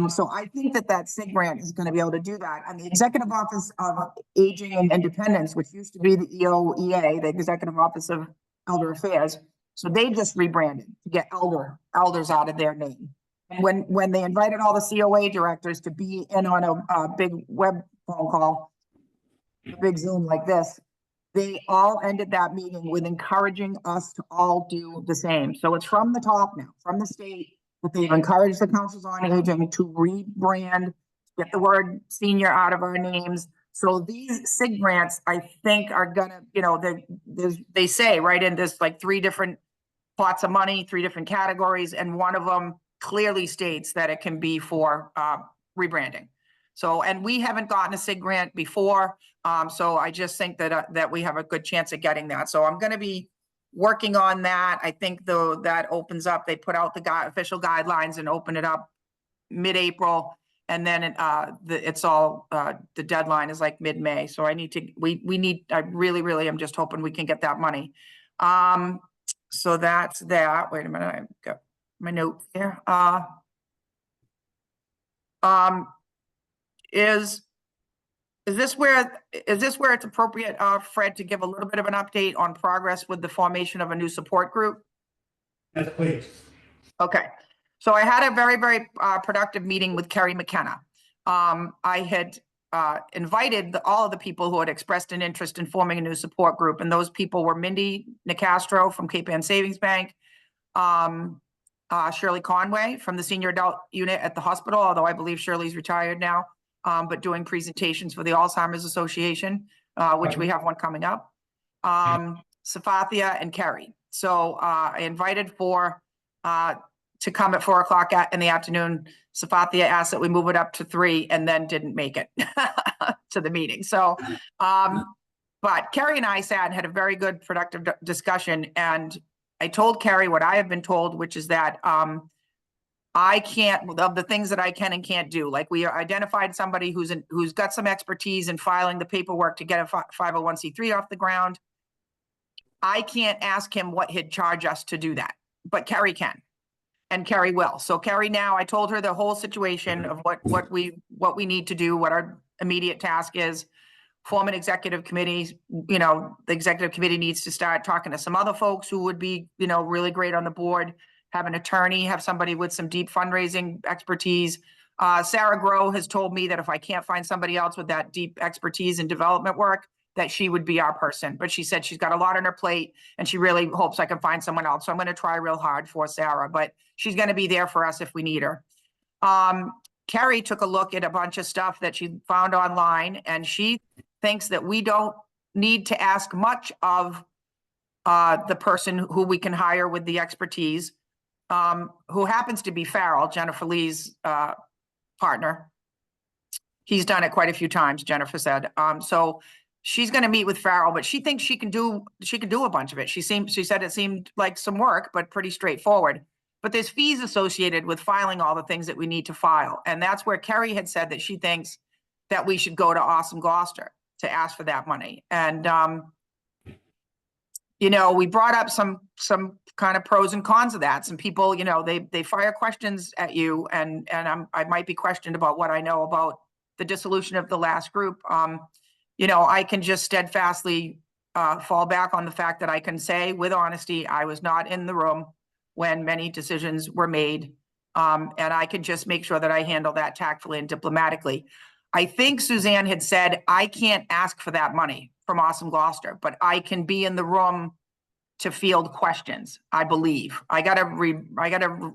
So I think that SIG grant is going to be able to do that. And the Executive Office of Aging and Independence, which used to be the EOEA, the Executive Office of Elder Affairs, so they just rebranded to get elders out of their name. And when they invited all the COA directors to be in on a big web phone call, a big Zoom like this, they all ended that meeting with encouraging us to all do the same. So it's from the top now, from the state, that they've encouraged the councils on aging to rebrand, get the word senior out of our names. So these SIG grants, I think, are gonna, you know, they say right in this like 3 different pots of money, 3 different categories, and one of them clearly states that it can be for rebranding. So, and we haven't gotten a SIG grant before, so I just think that we have a good chance of getting that. So I'm going to be working on that. I think though that opens up, they put out the official guidelines and open it up mid-April, and then it's all the deadline is like mid-May. So I really am just hoping we can get that money. So that's that. Wait a minute, I've got my note here. Is this where it's appropriate, Fred, to give a little bit of an update on progress with the formation of a new support group? Yes, please. Okay, so I had a very, very productive meeting with Kerry McKenna. I had invited all of the people who had expressed an interest in forming a new support group, and those people were Mindy Nicastro from Cape Ann Savings Bank, Shirley Conway from the senior adult unit at the hospital, although I believe Shirley's retired now, but doing presentations for the Alzheimer's Association, which we have one coming up. Safathia and Kerry. So I invited four to come at 4 o'clock in the afternoon. Safathia asked that we move it up to 3 and then didn't make it to the meeting. So, but Kerry and I sat and had a very good productive discussion. And I told Kerry what I have been told, which is that I can't, of the things that I can and can't do, like we identified somebody who's got some expertise in filing the paperwork to get a 501c3 off the ground. I can't ask him what he'd charge us to do that, but Kerry can, and Kerry will. So Kerry, now I told her the whole situation of what we need to do, what our immediate task is, form an executive committee. You know, the executive committee needs to start talking to some other folks who would be, you know, really great on the board, have an attorney, have somebody with some deep fundraising expertise. Sarah Groh has told me that if I can't find somebody else with that deep expertise in development work, that she would be our person. But she said she's got a lot on her plate and she really hopes I can find someone else. So I'm going to try real hard for Sarah, but she's going to be there for us if we need her. Kerry took a look at a bunch of stuff that she found online, and she thinks that we don't need to ask much of the person who we can hire with the expertise, who happens to be Farrell, Jennifer Lee's partner. He's done it quite a few times, Jennifer said. So she's going to meet with Farrell, but she thinks she can do a bunch of it. She said it seemed like some work, but pretty straightforward. But there's fees associated with filing all the things that we need to file. And that's where Kerry had said that she thinks that we should go to Awesome Gloucester to ask for that money. And, you know, we brought up some kind of pros and cons of that. Some people, you know, they fire questions at you, and I might be questioned about what I know about the dissolution of the last group. You know, I can just steadfastly fall back on the fact that I can say with honesty, I was not in the room when many decisions were made. And I can just make sure that I handle that tactfully and diplomatically. I think Suzanne had said, I can't ask for that money from Awesome Gloucester, but I can be in the room to field questions, I believe. I gotta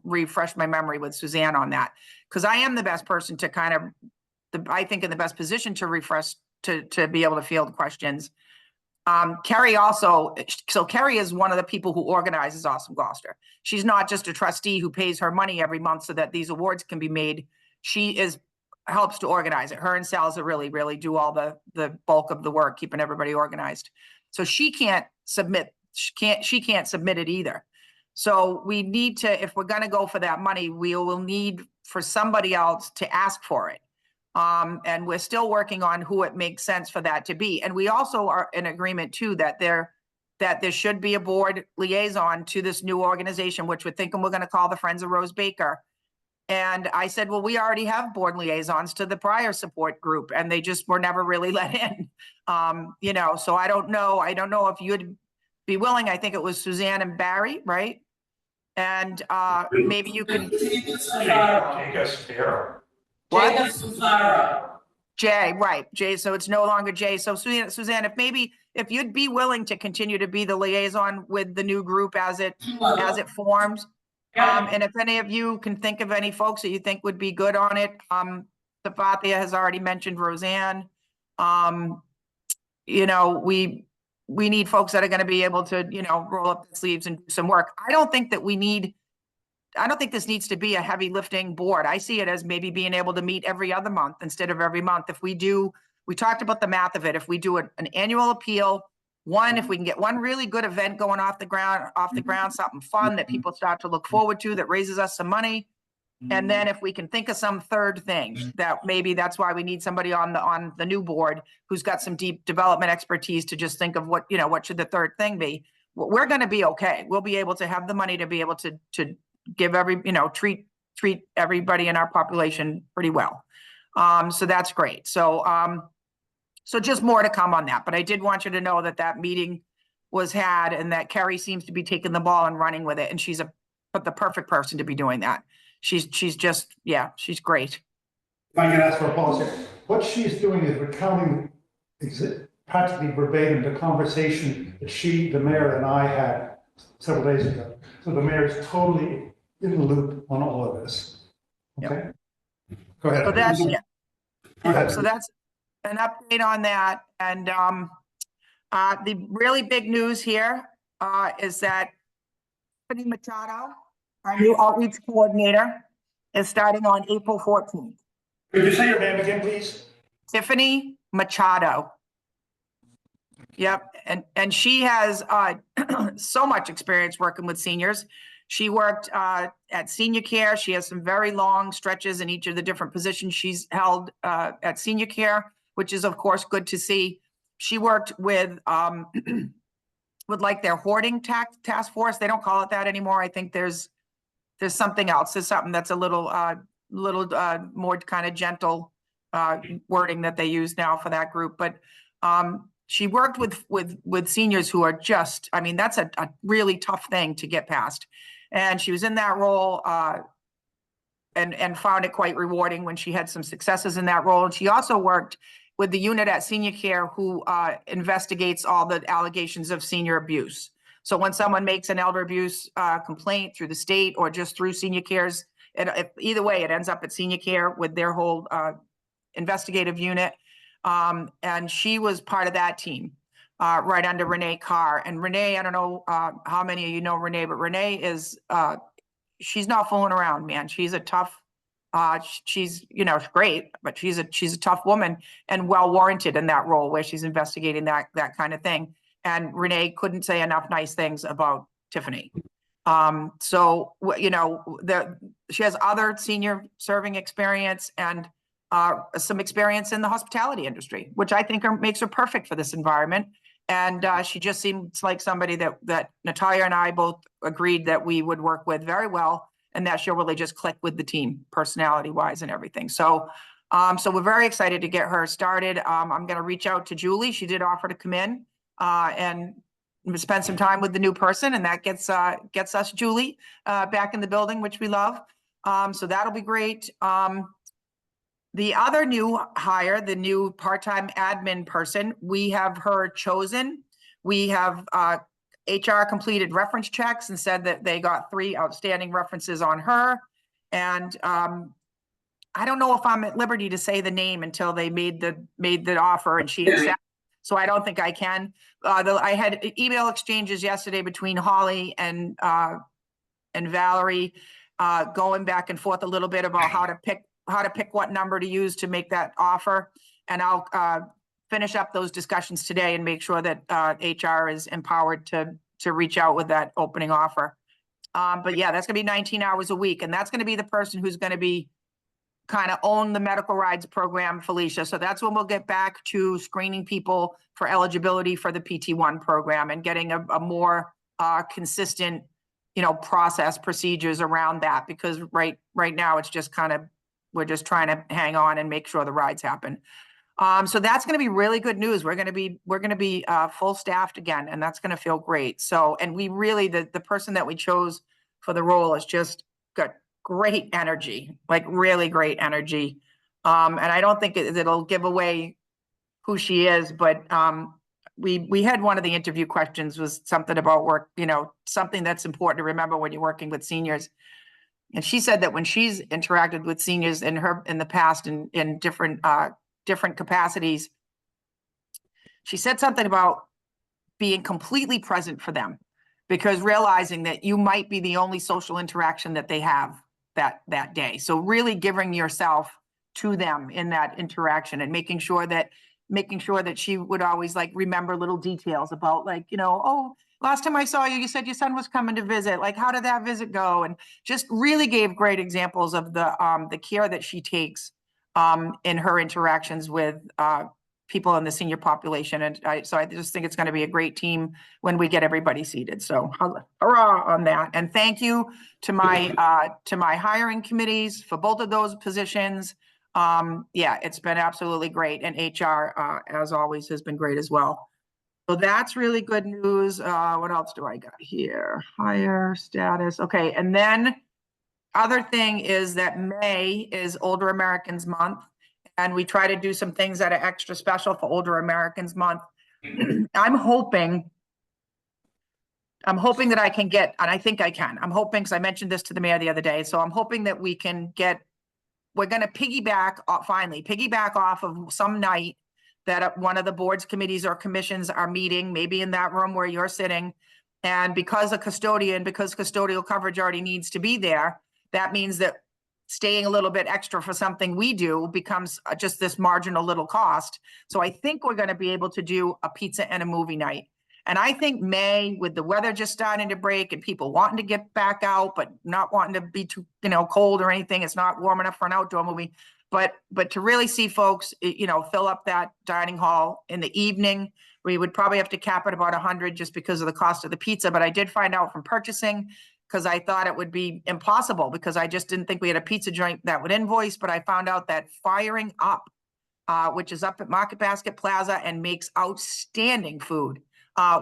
refresh my memory with Suzanne on that, because I am the best person to kind of, I think in the best position to refresh, to be able to field questions. Kerry also, so Kerry is one of the people who organizes Awesome Gloucester. She's not just a trustee who pays her money every month so that these awards can be made. She helps to organize it. Her and Salza really do all the bulk of the work, keeping everybody organized. So she can't submit it either. So we need to, if we're going to go for that money, we will need for somebody else to ask for it. And we're still working on who it makes sense for that to be. And we also are in agreement too that there should be a board liaison to this new organization, which we're thinking we're going to call the Friends of Rose Baker. And I said, well, we already have board liaisons to the prior support group, and they just were never really let in. You know, so I don't know if you'd be willing. I think it was Suzanne and Barry, right? And maybe you could Take us there. what? Jay, right, Jay. So it's no longer Jay. So Suzanne, if you'd be willing to continue to be the liaison with the new group as it forms. And if any of you can think of any folks that you think would be good on it, Safathia has already mentioned Roseanne. You know, we need folks that are going to be able to, you know, roll up the sleeves and do some work. I don't think this needs to be a heavy lifting board. I see it as maybe being able to meet every other month instead of every month. If we talked about the math of it. If we do an annual appeal, if we can get one really good event going off the ground, something fun that people start to look forward to, that raises us some money. And then if we can think of some third thing, that maybe that's why we need somebody on the new board who's got some deep development expertise to just think of what should the third thing be. We're going to be okay. We'll be able to have the money to be able to give treat everybody in our population pretty well. So that's great. So just more to come on that. But I did want you to know that meeting was had, and that Kerry seems to be taking the ball and running with it. And she's the perfect person to be doing that. She's just, yeah, she's great. If I can ask for a pause here, what she's doing is recounting practically verbatim the conversation that the mayor and I had several days ago. So the mayor is totally in the loop on all of this. Okay? Go ahead. So that's, yeah. Go ahead. So that's an update on that. And the really big news here is that Tiffany Machado, our new outreach coordinator, is starting on April 14th. Could you say your name again, please? Tiffany Machado. Yep, and she has so much experience working with seniors. She worked at senior care. She has some very long stretches in each of the different positions she's held at senior care, which is of course good to see. She worked with like their hoarding task force. They don't call it that anymore. I think there's something else. There's something that's a little more kind of gentle wording that they use now for that group. But she worked with seniors who are just, I mean, that's a really tough thing to get past. And she was in that role and found it quite rewarding when she had some successes in that role. And she also worked with the unit at senior care who investigates all the allegations of senior abuse. So when someone makes an elder abuse complaint through the state or just through senior cares, either way, it ends up at senior care with their whole investigative unit. And she was part of that team right under Renee Carr. And Renee, I don't know how many of you know Renee, but Renee is, she's not fooling around, man. She's a tough, she's, you know, great, but she's a tough woman and well warranted in that role where she's investigating that kind of thing. And Renee couldn't say enough nice things about Tiffany. So, you know, she has other senior serving experience and some experience in the hospitality industry, which I think makes her perfect for this environment. And she just seems like somebody that Natalia and I both agreed that we would work with very well, and that she'll really just click with the team personality wise and everything. So, so we're very excited to get her started. I'm going to reach out to Julie. She did offer to come in and spend some time with the new person, and that gets us Julie back in the building, which we love. So that'll be great. The other new hire, the new part-time admin person, we have her chosen. We have HR completed reference checks and said that they got 3 outstanding references on her. And I don't know if I'm at liberty to say the name until they made the offer and she accepted. So I don't think I can. I had email exchanges yesterday between Holly and Valerie, going back and forth a little bit about how to pick what number to use to make that offer. And I'll finish up those discussions today and make sure that HR is empowered to reach out with that opening offer. But yeah, that's gonna be 19 hours a week. And that's gonna be the person who's gonna be kind of own the medical rides program, Felicia. So that's when we'll get back to screening people for eligibility for the PT1 program and getting a more consistent, you know, procedures around that, because right now it's just kind of, we're just trying to hang on and make sure the rides happen. So that's going to be really good news. We're going to be full staffed again, and that's going to feel great. So, and we really, the person that we chose for the role has just got great energy, like really great energy. And I don't think it'll give away who she is, but we had one of the interview questions was something about work, you know, something that's important to remember when you're working with seniors. And she said that when she's interacted with seniors in the past in different capacities, she said something about being completely present for them, because realizing that you might be the only social interaction that they have that day. So really giving yourself to them in that interaction and making sure that she would always like remember little details about, like, you know, oh, last time I saw you, you said your son was coming to visit. Like, how did that visit go? And just really gave great examples of the care that she takes in her interactions with people in the senior population. And so I just think it's going to be a great team when we get everybody seated. So hurrah on that. And thank you to my hiring committees for both of those positions. Yeah, it's been absolutely great. And HR, as always, has been great as well. So that's really good news. What else do I got here? Hire status. Okay. And then other thing is that May is Older Americans Month, and we try to do some things that are extra special for Older Americans Month. I'm hoping that I can get, and I think I can, I'm hoping, because I mentioned this to the mayor the other day, so I'm hoping that we can get piggyback, piggyback off of some night that one of the boards, committees, or commissions are meeting, maybe in that room where you're sitting. And because custodial coverage already needs to be there, that means that staying a little bit extra for something we do becomes just this marginal little cost. So I think we're going to be able to do a pizza and a movie night. And I think May, with the weather just starting to break and people wanting to get back out, but not wanting to be too, cold or anything, it's not warm enough for an outdoor movie. But to really see folks, fill up that dining hall in the evening, we would probably have to cap it about 100 just because of the cost of the pizza. But I did find out from purchasing, because I thought it would be impossible, because I just didn't think we had a pizza joint that would invoice. But I found out that Firing Up, which is up at Market Basket Plaza and makes outstanding food,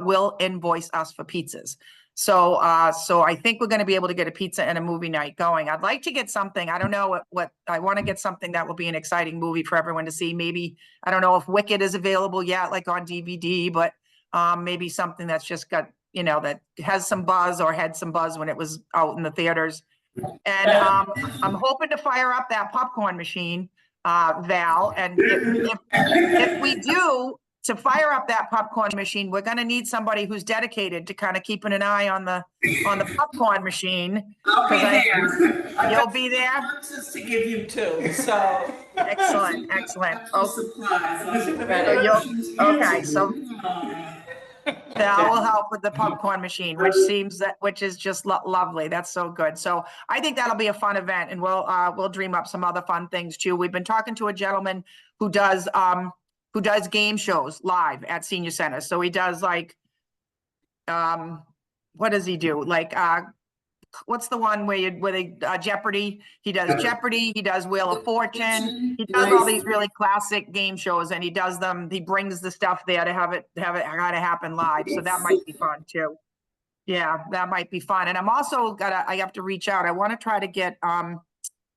will invoice us for pizzas. So I think we're going to be able to get a pizza and a movie night going. I'd like to get something. I don't know what I want to get something that will be an exciting movie for everyone to see. Maybe, I don't know if Wicked is available yet, like on DVD, but maybe something that's just got, that has some buzz or had some buzz when it was out in the theaters. And I'm hoping to fire up that popcorn machine, Val. And if we do, to fire up that popcorn machine, we're going to need somebody who's dedicated to kind of keeping an eye on the popcorn machine. I'll be there. You'll be there? Boxes to give you too, so. Excellent. Supplies. Okay, so that will help with the popcorn machine, which is just lovely. That's so good. So I think that'll be a fun event, and we'll dream up some other fun things too. We've been talking to a gentleman who does game shows live at senior centers. So he does like, what does he do? Like, what's the one where they Jeopardy? He does Jeopardy. He does Wheel of Fortune. He does all these really classic game shows, and he does them. He brings the stuff there to have it happen live. So that might be fun too. Yeah, that might be fun. And I'm also I have to reach out. I want to try to get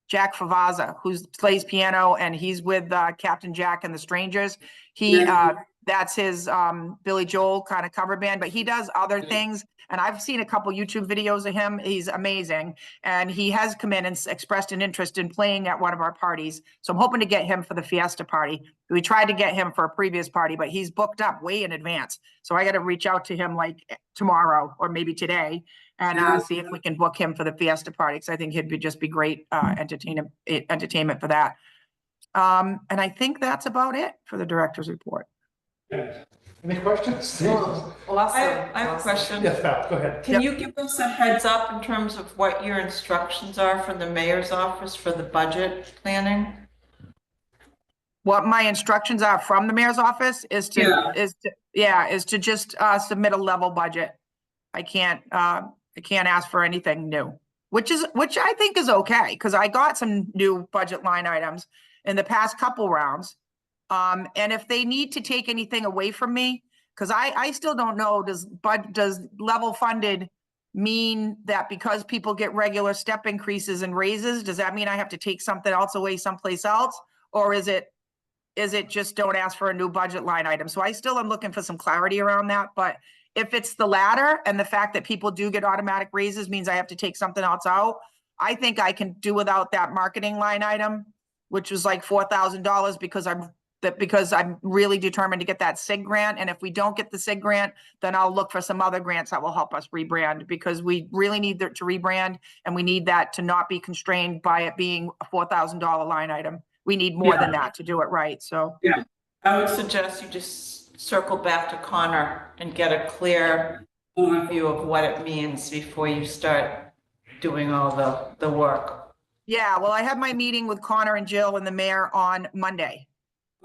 Jack Favazza, who plays piano, and he's with Captain Jack and the Strangers. That's his Billy Joel kind of cover band, but he does other things. And I've seen a couple YouTube videos of him. He's amazing. And he has come in and expressed an interest in playing at one of our parties. So I'm hoping to get him for the Fiesta party. We tried to get him for a previous party, but he's booked up way in advance. So I got to reach out to him like tomorrow or maybe today and see if we can book him for the Fiesta party. Because I think he'd just be great entertainment for that. And I think that's about it for the director's report. Any questions? I have a question. Yes, Val, go ahead. Can you give us a heads up in terms of what your instructions are from the mayor's office for the budget planning? What my instructions are from the mayor's office is to just submit a level budget. I can't ask for anything new, which I think is okay, because I got some new budget line items in the past couple rounds. And if they need to take anything away from me, because I still don't know, does level funded mean that because people get regular step increases and raises, does that mean I have to take something else away someplace else? Or is it just don't ask for a new budget line item? So I still am looking for some clarity around that. But if it's the latter, and the fact that people do get automatic raises means I have to take something else out, I think I can do without that marketing line item, which was like $4,000 because I'm really determined to get that SIG grant. And if we don't get the SIG grant, then I'll look for some other grants that will help us rebrand, because we really need to rebrand, and we need that to not be constrained by it being a $4,000 line item. We need more than that to do it right. So I would suggest you just circle back to Connor and get a clear overview of what it means before you start doing all the work. Yeah, well, I have my meeting with Connor and Jill and the mayor on Monday.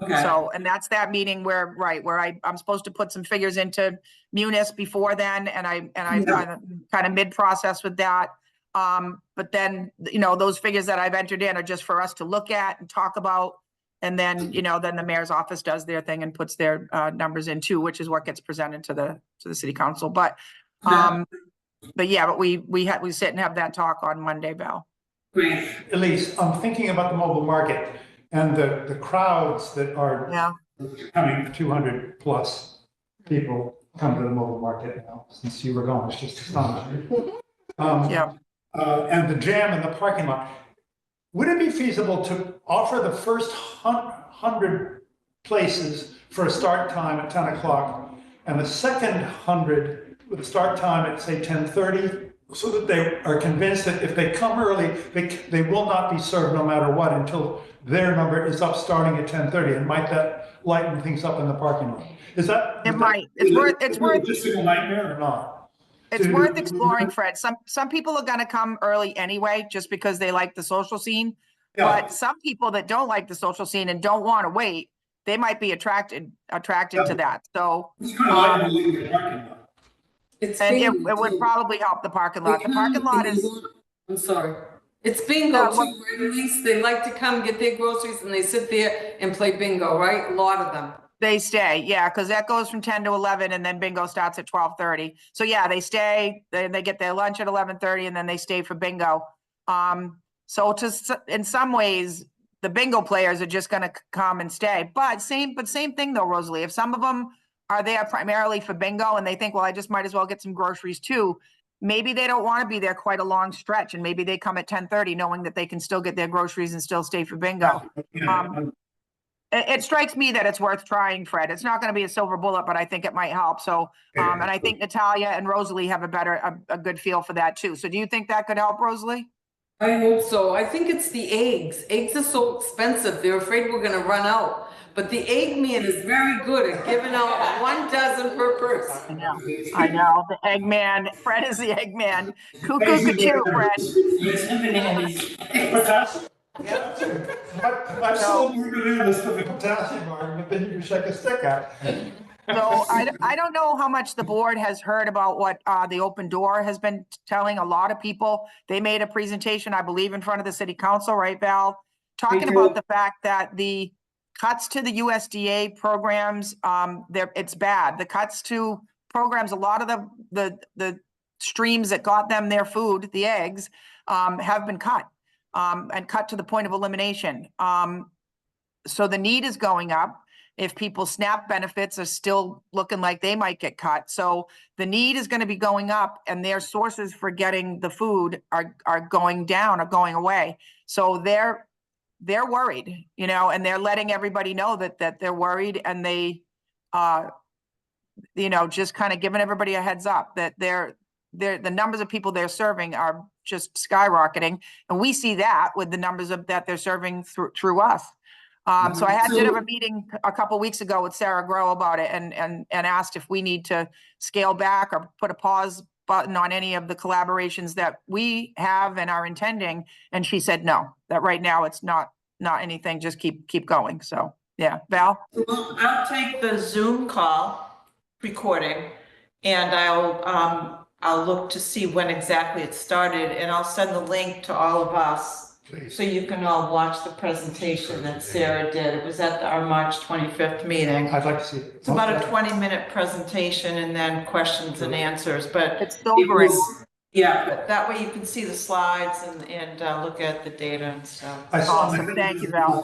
Okay. So, and that's that meeting where I'm supposed to put some figures into Munis before then, and I'm kind of mid-process with that. But then, those figures that I've entered in are just for us to look at and talk about. And then, then the mayor's office does their thing and puts their numbers in too, which is what gets presented to the city council. But we sit and have that talk on Monday, Val. Great. Elise, I'm thinking about the mobile market and the crowds that are coming, 200 plus people come to the mobile market now. Since you were gone, it's just astonishing. And the jam in the parking lot. would it be feasible to offer the first 100 places for a start time at 10 o'clock and the second 100 with a start time at, say, 10:30, so that they are convinced that if they come early, they will not be served no matter what until their number is up starting at 10:30, and might that lighten things up in the parking lot? Is that? It might. It's worth, Logistical nightmare or not? it's worth exploring, Fred. Some people are gonna come early anyway, just because they like the social scene. Yeah. But some people that don't like the social scene and don't want to wait, they might be attracted to that. So, It's kind of like the parking lot. It's and it bingo would too. probably help the parking lot. The They parking come lot and they is, want- I'm sorry. It's bingo Yeah, too, well- right, Elise? They like to come get their groceries and they sit there and play bingo, right? A lot of them. they stay, yeah, because that goes from 10 to 11 and then bingo starts at 12:30. So yeah, they stay, they get their lunch at 11:30 and then they stay for bingo. So in some ways, the bingo players are just gonna come and stay. But same thing though, Rosalie, if some of them are there primarily for bingo and they think, well, I just might as well get some groceries too. Maybe they don't want to be there quite a long stretch and maybe they come at 10:30 knowing that they can still get their groceries and still stay for bingo. It strikes me that it's worth trying, Fred. It's not gonna be a silver bullet, but I think it might help. So, and I think Natalia and Rosalie have a good feel for that too. So do you think that could help, Rosalie? I hope so. I think it's the eggs. Eggs are so expensive. They're afraid we're gonna run out. But the egg man is very good at giving out 1 dozen per person. I know, the Eggman. Fred is the Eggman. Cuckoo, Fred. Potassium. I'm still moving in this for the potassium argument, then you can shake a stick at. So I don't know how much the board has heard about what the open door has been telling a lot of people. They made a presentation, I believe, in front of the city council, right, Val? Talking about the fact that the cuts to the USDA programs, it's bad. The cuts to programs, a lot of the streams that got them their food, the eggs, have been cut and cut to the point of elimination. So the need is going up. If people's SNAP benefits are still looking like they might get cut. So the need is going to be going up and their sources for getting the food are going down or going away. So they're worried, and they're letting everybody know that they're worried, and they, just kind of giving everybody a heads up that the numbers of people they're serving are just skyrocketing. And we see that with the numbers that they're serving through us. So I did have a meeting a couple weeks ago with Sarah Grow about it and asked if we need to scale back or put a pause button on any of the collaborations that we have and are intending. And she said, no, that right now it's not anything, just keep going. So yeah, Val? Well, I'll take the Zoom call recording and I'll look to see when exactly it started, and I'll send the link to all of us. Please. So you can all watch the presentation that Sarah did. It was at our March 25th meeting. I'd like to see it. It's about a 20-minute presentation and then questions and answers, but It's so great. Yeah, that way you can see the slides and look at the data and stuff. I saw Awesome. Thank you, Val.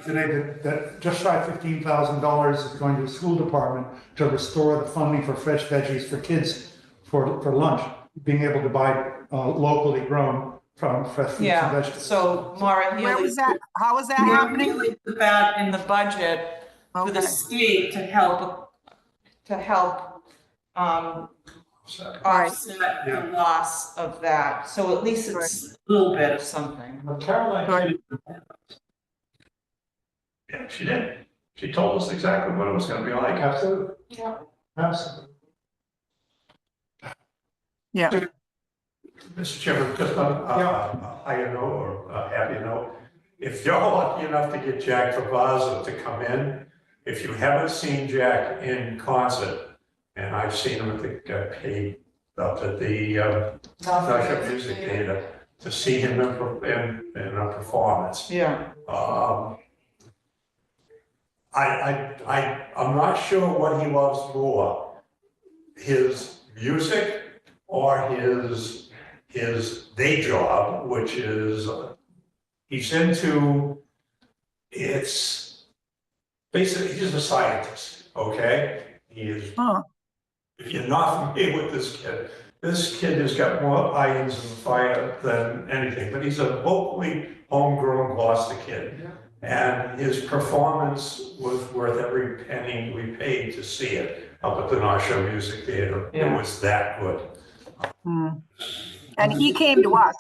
today that just shy of $15,000 is going to the school department to restore the funding for fresh veggies for kids for lunch, being able to buy locally grown from fresh fruits and Yeah, vegetables. so Maura Where Healy was that? How is that we're happening? really put that in the budget for the Okay. state to help offset the loss of that. So at least it's a little a bit. bit of something. But Caroline, Yeah, she did. She told us exactly what it was gonna be like. absolutely, Yeah. absolutely. Yeah. Mr. Chairman, just on a higher note or a happier note, if you're lucky enough to get Jack Travazzo to come in, if you haven't seen Jack in concert, and I've seen him at the paid up at the Gloucester Music Theater, to see him in a performance. Yeah. I'm not sure what he loves more, his music or his day job, which is, he's into, it's basically, he's a scientist, okay? He is, Huh. if you're not familiar with this kid, This kid has got more irons in the fire than anything, but he's a vocally homegrown Gloucester kid. And his performance was worth every penny we paid to see it up at the North Shore Music Theater. It was that good. And he came to us.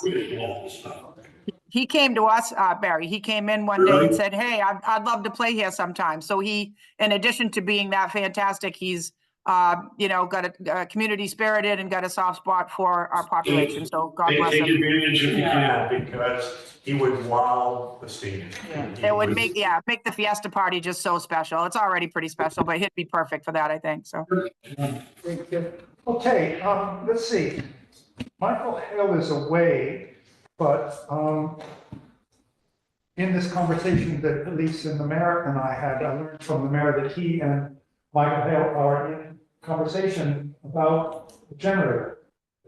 He came to us, Barry. He came in one day and said, "Hey, I'd love to play here sometime." So he, in addition to being that fantastic, he's got a community spirited and got a soft spot for our population. So God bless Take him. advantage if you can, because he would wow the seniors. It would make the fiesta party just so special. It's already pretty special, but he'd be perfect for that, I think. So. Okay, let's see. Michael Hale is away, but in this conversation that Elise and the mayor and I had, I learned from the mayor that he and Michael Hale are in conversation about the generator.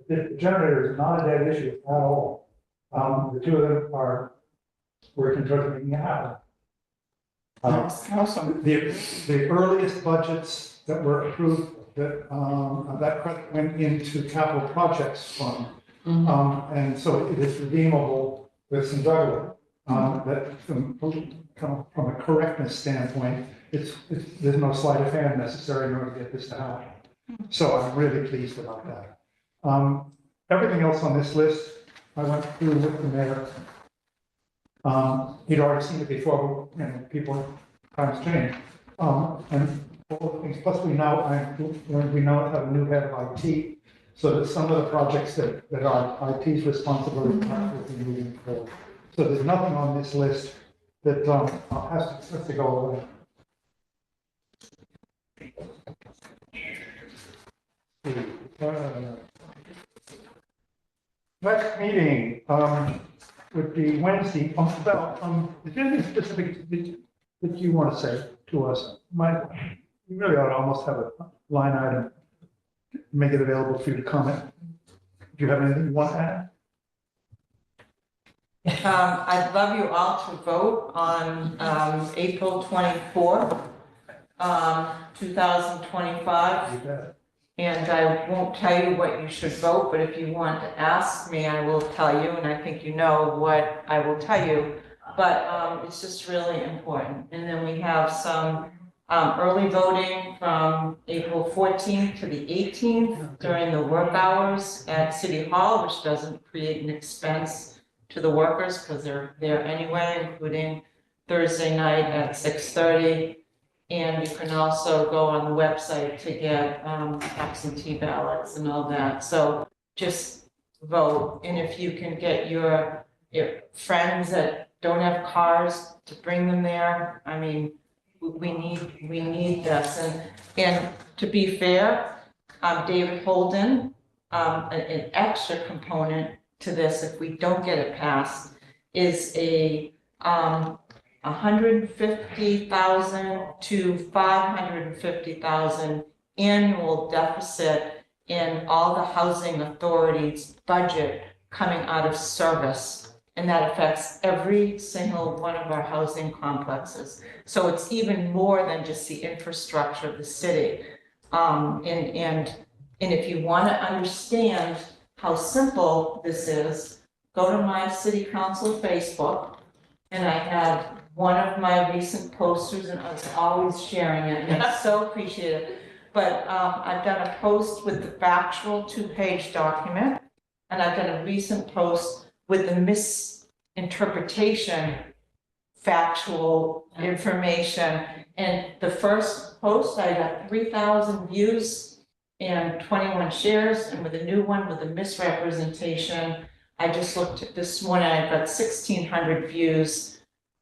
The generator is not a dead issue at all. The two of them are working towards making it happen. Awesome. The earliest budgets that were approved, that credit went into capital projects fund. And so it is redeemable with some juggling. That from a correctness standpoint, there's no sleight of hand necessary in order to get this to happen. So I'm really pleased about that. Everything else on this list, I went through with the mayor. He'd already seen it before, but people, times change. And all the things, plus we now have a new head of IT, so that some of the projects that are IT's responsibility will be moving forward. So there's nothing on this list that has to go away. Next meeting would be Wednesday. Is there anything specific that you want to say to us? You really ought to almost have a line item, make it available for you to comment. Do you have anything you want to add? I'd love you all to vote on April 24th, 2025. You bet. And I won't tell you what you should vote, but if you want to ask me, I will tell you, and I think you know what I will tell you. But it's just really important. And then we have some early voting from April 14th to the 18th during the work hours at City Hall, which doesn't create an expense to the workers because they're there anyway, including Thursday night at 6:30. And you can also go on the website to get absentee ballots and all that. So just vote. And if you can get your friends that don't have cars to bring them there, I mean, we need this. And to be fair, David Holden, an extra component to this, if we don't get it passed, is a $150,000 to $550,000 annual deficit in all the housing authorities' budget coming out of service. And that affects every single one of our housing complexes. So it's even more than just the infrastructure of the city. And if you want to understand how simple this is, go to my city council Facebook, and I have one of my recent posters, and I was always sharing it, and I so appreciate it. But I've done a post with the factual 2-page document, and I've done a recent post with the misinterpretation factual information. And the first post, I got 3,000 views and 21 shares, and with a new one with a misrepresentation, I just looked at this morning, I've got 1,600 views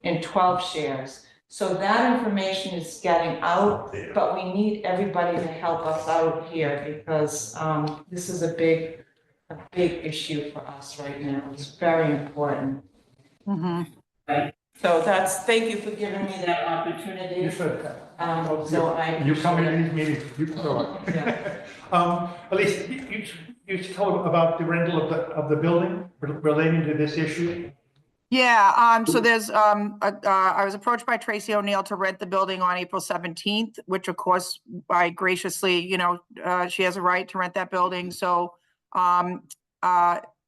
and 12 shares. So that information is getting out, but we need everybody to help us out here because this is a big issue for us right now. It's very important. So thank you for giving me that opportunity. You should. You come in these meetings, you can go on. Elise, you told about the rental of the building relating to this issue? Yeah, so there's, I was approached by Tracy O'Neill to rent the building on April 17th, which of course, I graciously, she has a right to rent that building. So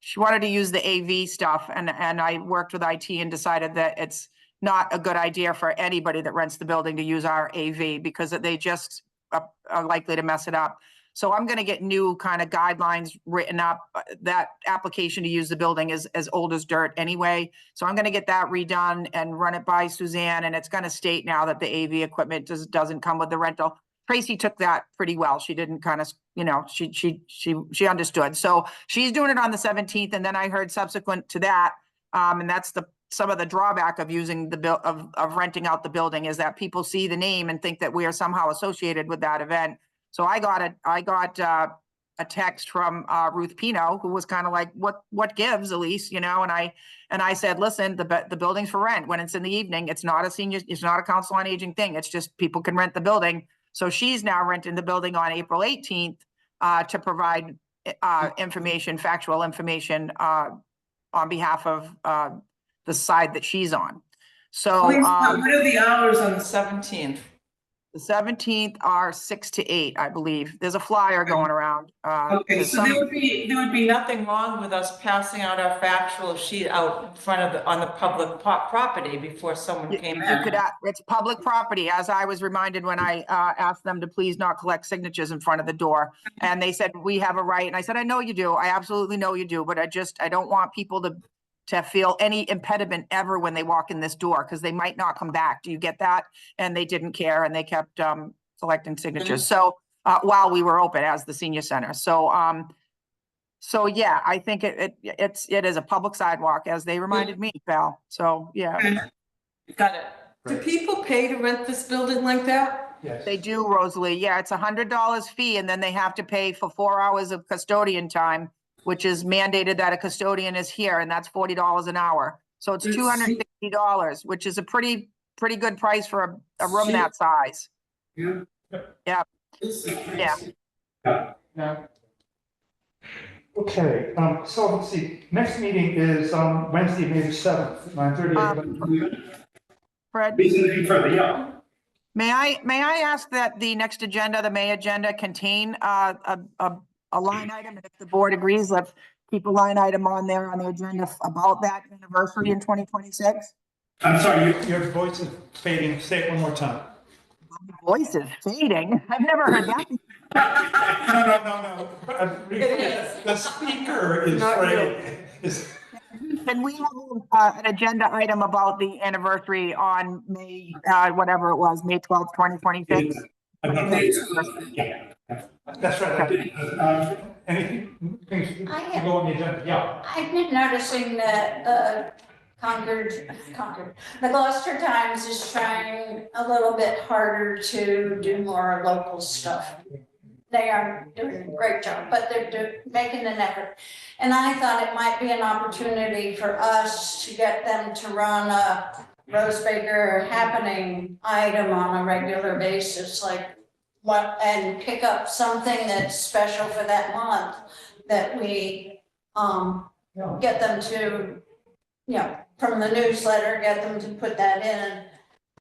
She wanted to use the AV stuff, and I worked with IT and decided that it's not a good idea for anybody that rents the building to use our AV because they just are likely to mess it up. So I'm gonna get new kind of guidelines written up. That application to use the building is as old as dirt anyway. So I'm gonna get that redone and run it by Suzanne, and it's gonna state now that the AV equipment doesn't come with the rental. Tracy took that pretty well. She didn't kind of, you know, she understood. So she's doing it on the 17th, and then I heard subsequent to that, and that's some of the drawback of using of renting out the building is that people see the name and think that we are somehow associated with that event. So I got a text from Ruth Pino, who was kind of like, what gives, Elise, you know? And I said, listen, the building's for rent when it's in the evening. It's not a council on aging thing. It's just people can rent the building. So she's now renting the building on April 18th to provide information, factual information on behalf of the side that she's on. So What are the hours on the 17th? the 17th are 6 to 8, I believe. There's a flyer going around. Okay, so there would be nothing wrong with us passing out our factual sheet out in front of on the public property before someone came in. It's public property, as I was reminded when I asked them to please not collect signatures in front of the door. And they said, we have a right. And I said, I know you do. I absolutely know you do. But I don't want people to feel any impediment ever when they walk in this door, because they might not come back. Do you get that? And they didn't care, and they kept collecting signatures. So while we were open as the senior center. So yeah, I think it is a public sidewalk, as they reminded me, Val. So yeah. Got it. Do people pay to rent this building like that? Yes. They do, Rosalie. Yeah, it's $100 fee, and then they have to pay for 4 hours of custodian time, which is mandated that a custodian is here, and that's $40 an hour. So it's $260, which is a pretty good price for a room that size. Yeah. Yeah. Yeah. Okay, so let's see, next meeting is Wednesday, May 7th, 9:30. Fred, Yeah. may I ask that the next agenda, the May agenda, contain a line item, and if the board agrees, let's keep a line item on there on the agenda about that anniversary in 2026. I'm sorry, your voice is fading. Say it one more time. My voice is fading. I've never heard that before. No. The speaker is fading. Can we have an agenda item about the anniversary on May, whatever it was, May 12th, 2026? Yeah. That's right. Anything to go on the agenda? Yeah. I've been noticing that the Gloucester Times is trying a little bit harder to do more local stuff. They are doing a great job, but they're making an effort. And I thought it might be an opportunity for us to get them to run a Rose Baker happening item on a regular basis, like and pick up something that's special for that month that we get them to, from the newsletter, get them to put that in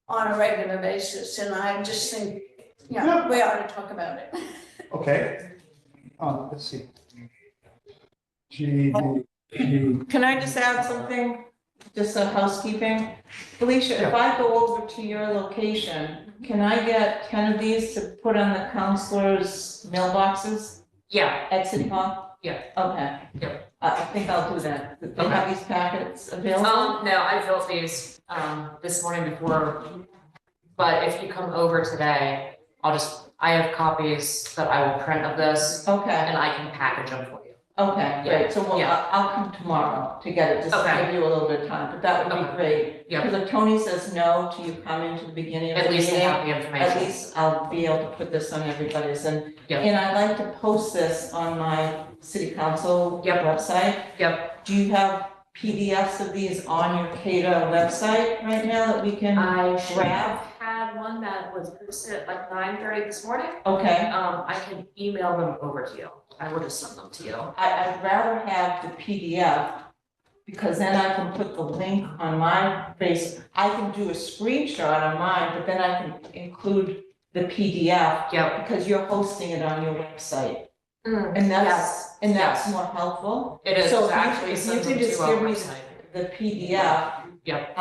on a regular basis. And I just think, we ought to talk about it. Okay. Let's see. Can I just add something? Just a housekeeping? Felicia, if I go over to your location, can I get 10 of these to put on the counselors' mailboxes Yeah, at City Hall? Yeah. Okay. Yep. I think I'll do that. Do they have these packets available? no, I built these, this morning before, but if you come over today, I have copies that I will print of this, Okay, and I can package them for you. okay, great. So Yeah. I'll come tomorrow to get it, just to Okay. give you a little bit of time, but that would be Okay. great. Yeah. Because if Tony says no to you coming to the beginning of the At least they meeting, have the information. at least I'll be able to put this on everybody's, and Yep. I'd like to post this on my city council Yep. website. Yep, Do you have PDFs of these on your CADA website right now that we can I should grab? have had one that was posted at like 9:30 this morning. Okay, I can email them over to you. I will just send them to you. I'd rather have the PDF, because then I can put the link on my face. I can do a screenshot on mine, but then I can include the PDF. Yep. Because you're hosting it on your website. And that's yes. more helpful. It is, So it's actually if you sends could them just to our give me website. the PDF. Yep.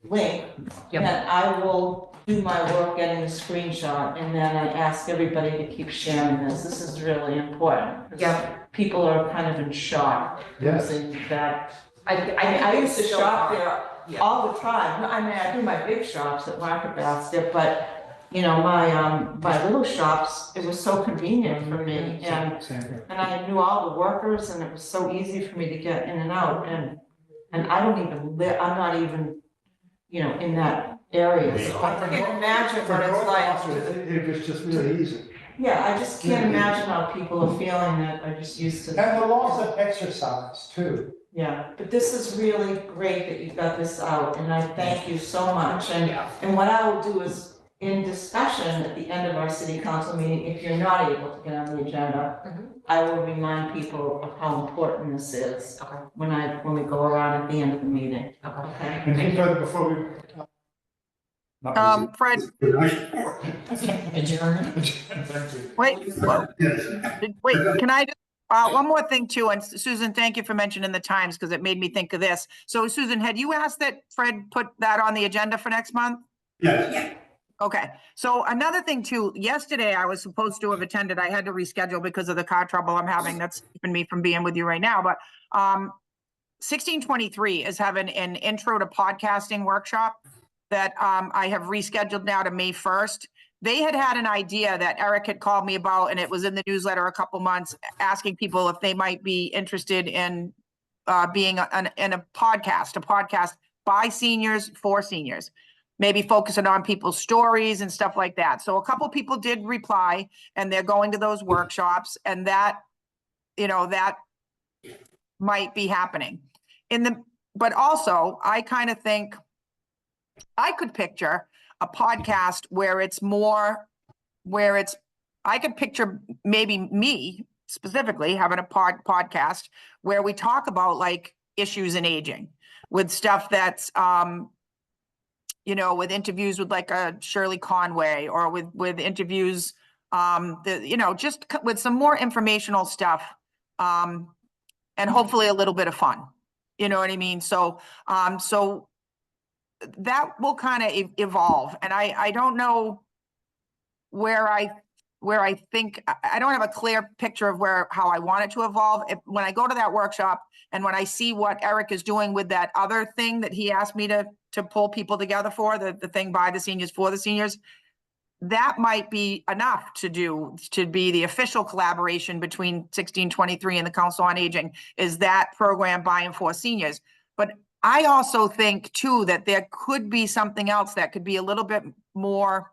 Link, Yep. then I will do my work getting the screenshot, and then I ask everybody to keep sharing this. This is really important. 'Cause Yep. people are kind of in shock, Yes. using that. I I used to still shop are. there Yeah. all the time. I mean, I do my big shops at Market Basket, but, you know, my little shops, it was so convenient for me, and Same here. I knew all the workers, and it was so easy for me to get in and out, and I don't even I'm not even, you know, in that area, so I can't imagine For what it's North like. Gloucester, it was just really easy. Yeah, I just can't imagine how people are feeling that are just used to. And the loss of exercise too. Yeah, but this is really great that you got this out, and I thank you so much, Yeah. and what I will do is, in discussion at the end of our city council meeting, if you're not able to get on the agenda, Mhm. I will remind people of how important this is Okay. when we go around at the end of the meeting, Okay. okay? Anything further before we? Fred, Adjourn. Thank you. wait, wait, can I, one more thing too, and Susan, thank you for mentioning the times, because it made me think of this. So Susan, had you asked that Fred put that on the agenda for next month? Yes. Okay, so another thing too, yesterday I was supposed to have attended, I had to reschedule because of the car trouble I'm having, that's keeping me from being with you right now, but 1623 is having an intro to podcasting workshop that I have rescheduled now to May 1st. They had an idea that Eric had called me about, and it was in the newsletter a couple months, asking people if they might be interested in being in a podcast by seniors for seniors, maybe focusing on people's stories and stuff like that. So a couple people did reply, and they're going to those workshops, and that, you know, that might be happening but also I kind of think I could picture a podcast I could picture maybe me specifically having a podcast where we talk about like issues in aging with stuff that's, you know, with interviews with like a Shirley Conway, or with interviews, you know, just with some more informational stuff, and hopefully a little bit of fun. You know what I mean? So, so that will kind of evolve, and I don't know where I think I don't have a clear picture of how I want it to evolve. When I go to that workshop and when I see what Eric is doing with that other thing that he asked me to pull people together for, the thing by the seniors for the seniors, that might be enough to be the official collaboration between 1623 and the Council on Aging, is that program by and for seniors. But I also think too that there could be something else that could be a little bit more,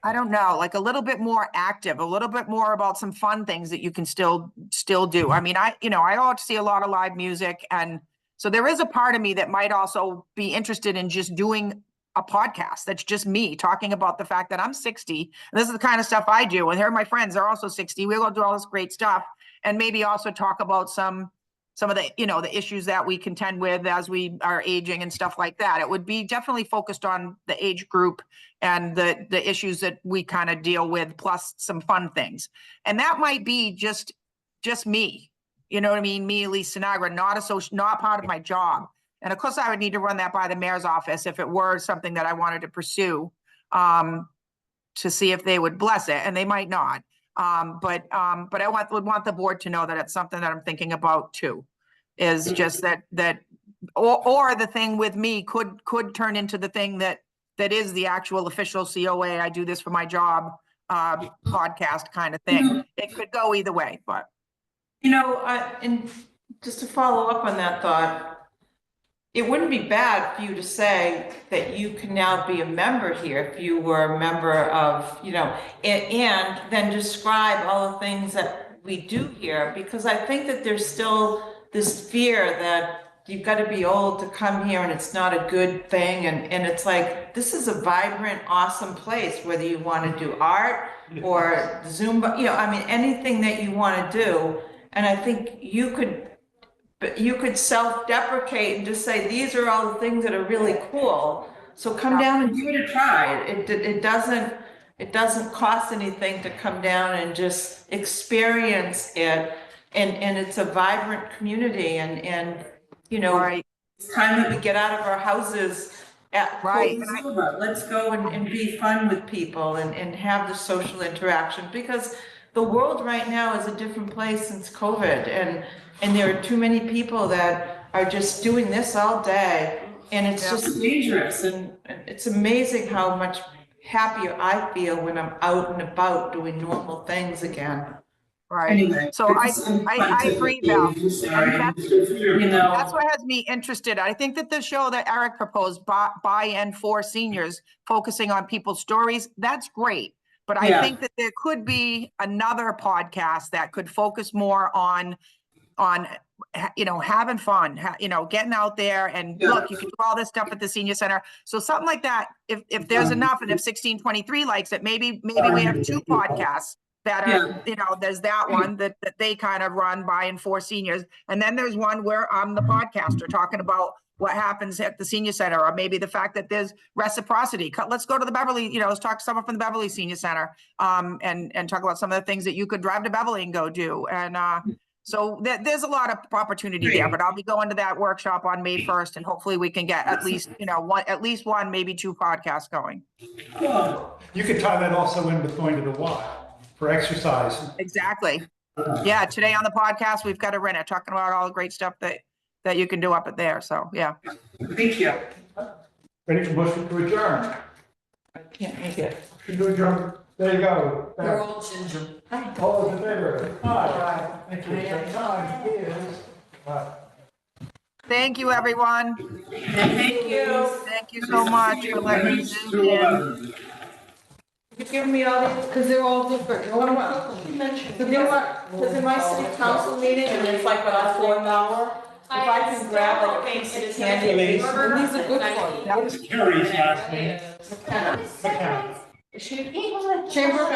I don't know, like a little bit more active, a little bit more about some fun things that you can still do. I mean, I ought to see a lot of live music, and so there is a part of me that might also be interested in just doing a podcast that's just me talking about the fact that I'm 60 and this is the kind of stuff I do, and here are my friends, they're also 60. We're going to do all this great stuff, and maybe also talk about some of the, you know, the issues that we contend with as we are aging and stuff like that. It would be definitely focused on the age group and the issues that we kind of deal with, plus some fun things. And that might be just me, you know what I mean? Me, Elise Sinagra, not part of my job. And of course I would need to run that by the mayor's office if it were something that I wanted to pursue, to see if they would bless it, and they might not. But I would want the board to know that it's something that I'm thinking about too, is just that or the thing with me could turn into the thing that is the actual official COA, I do this for my job, podcast kind of thing. It could go either way, but. You know, and just to follow up on that thought, it wouldn't be bad for you to say that you can now be a member here if you were a member of, you know, and then describe all the things that we do here, because I think that there's still this fear that you've got to be old to come here and it's not a good thing. And it's like, this is a vibrant, awesome place, whether you want to do art or Zumba, you know, I mean, anything that you want to do. And I think you could self-deprecate and just say, these are all the things that are really cool. So come down and give it a try. It doesn't, it doesn't cost anything to come down and just experience it. And it's a vibrant community and, you know, Right, it's time that we get out of our houses at Right. close over. Let's go and be fun with people and have the social interaction, because the world right now is a different place since COVID, and there are too many people that are just doing this all day, and it's just dangerous, and it's amazing how much happier I feel when I'm out and about doing normal things again. right. Anyway. So I agree, Val. And that's what has me interested. I think that the show that Eric proposed, by and for seniors, focusing on people's stories, that's great. But I think that there could be another podcast that could focus more on, you know, having fun, you know, getting out there and look, you can do all this stuff at the senior center. So something like that, if there's enough, and if 1623 likes it, maybe we have 2 podcasts that are, you know, there's that one that they kind of run by and for seniors. And then there's one where I'm the podcaster talking about what happens at the senior center, or maybe the fact that there's reciprocity. Let's go to the Beverly, you know, let's talk to someone from the Beverly Senior Center, and talk about some of the things that you could drive to Beverly and go do. And so there's a lot of opportunity there, but I'll be going to that workshop on May 1st, and hopefully we can get at least, you know, one, maybe 2 podcasts going. You could tie that also in with going to the Y for exercise. Exactly. Yeah, today on the podcast, we've got Arena talking about all the great stuff that you can do up at there. So, yeah. Thank you. Ready for motion to adjourn? I can't make it. Motion to adjourn. There you go. We're all ginger. All those in favor? Aye. Thank you. The time is, Thank you, everyone. Thank you. Thank you so much for letting me zoom in. You give me all these, Because they're all different. because in my city council meeting, and it's like about a 4th hour, if I can grab like a piece of candy. And these are good ones. what is Carrie's last name? McKenna. Chamber of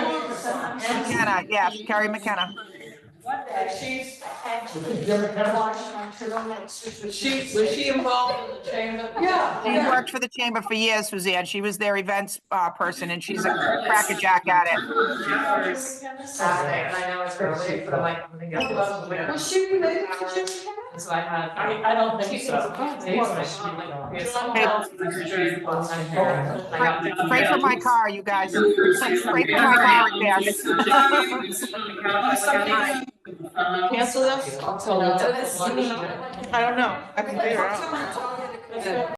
McKenna, yes, Carrie McKenna. She's, Jim McKenna? Was she involved in the chamber? yeah. She worked for the chamber for years, Suzanne. She was their events person, and she's a crackerjack at it. Saturday, and I know it's early, but I'm like, I'm gonna get Was she related to Jim? And so I had, I don't think so. Pray for my car, you guys. Pray for my car repairs. Cancel this? I'll tell you. I don't know. I can figure it out.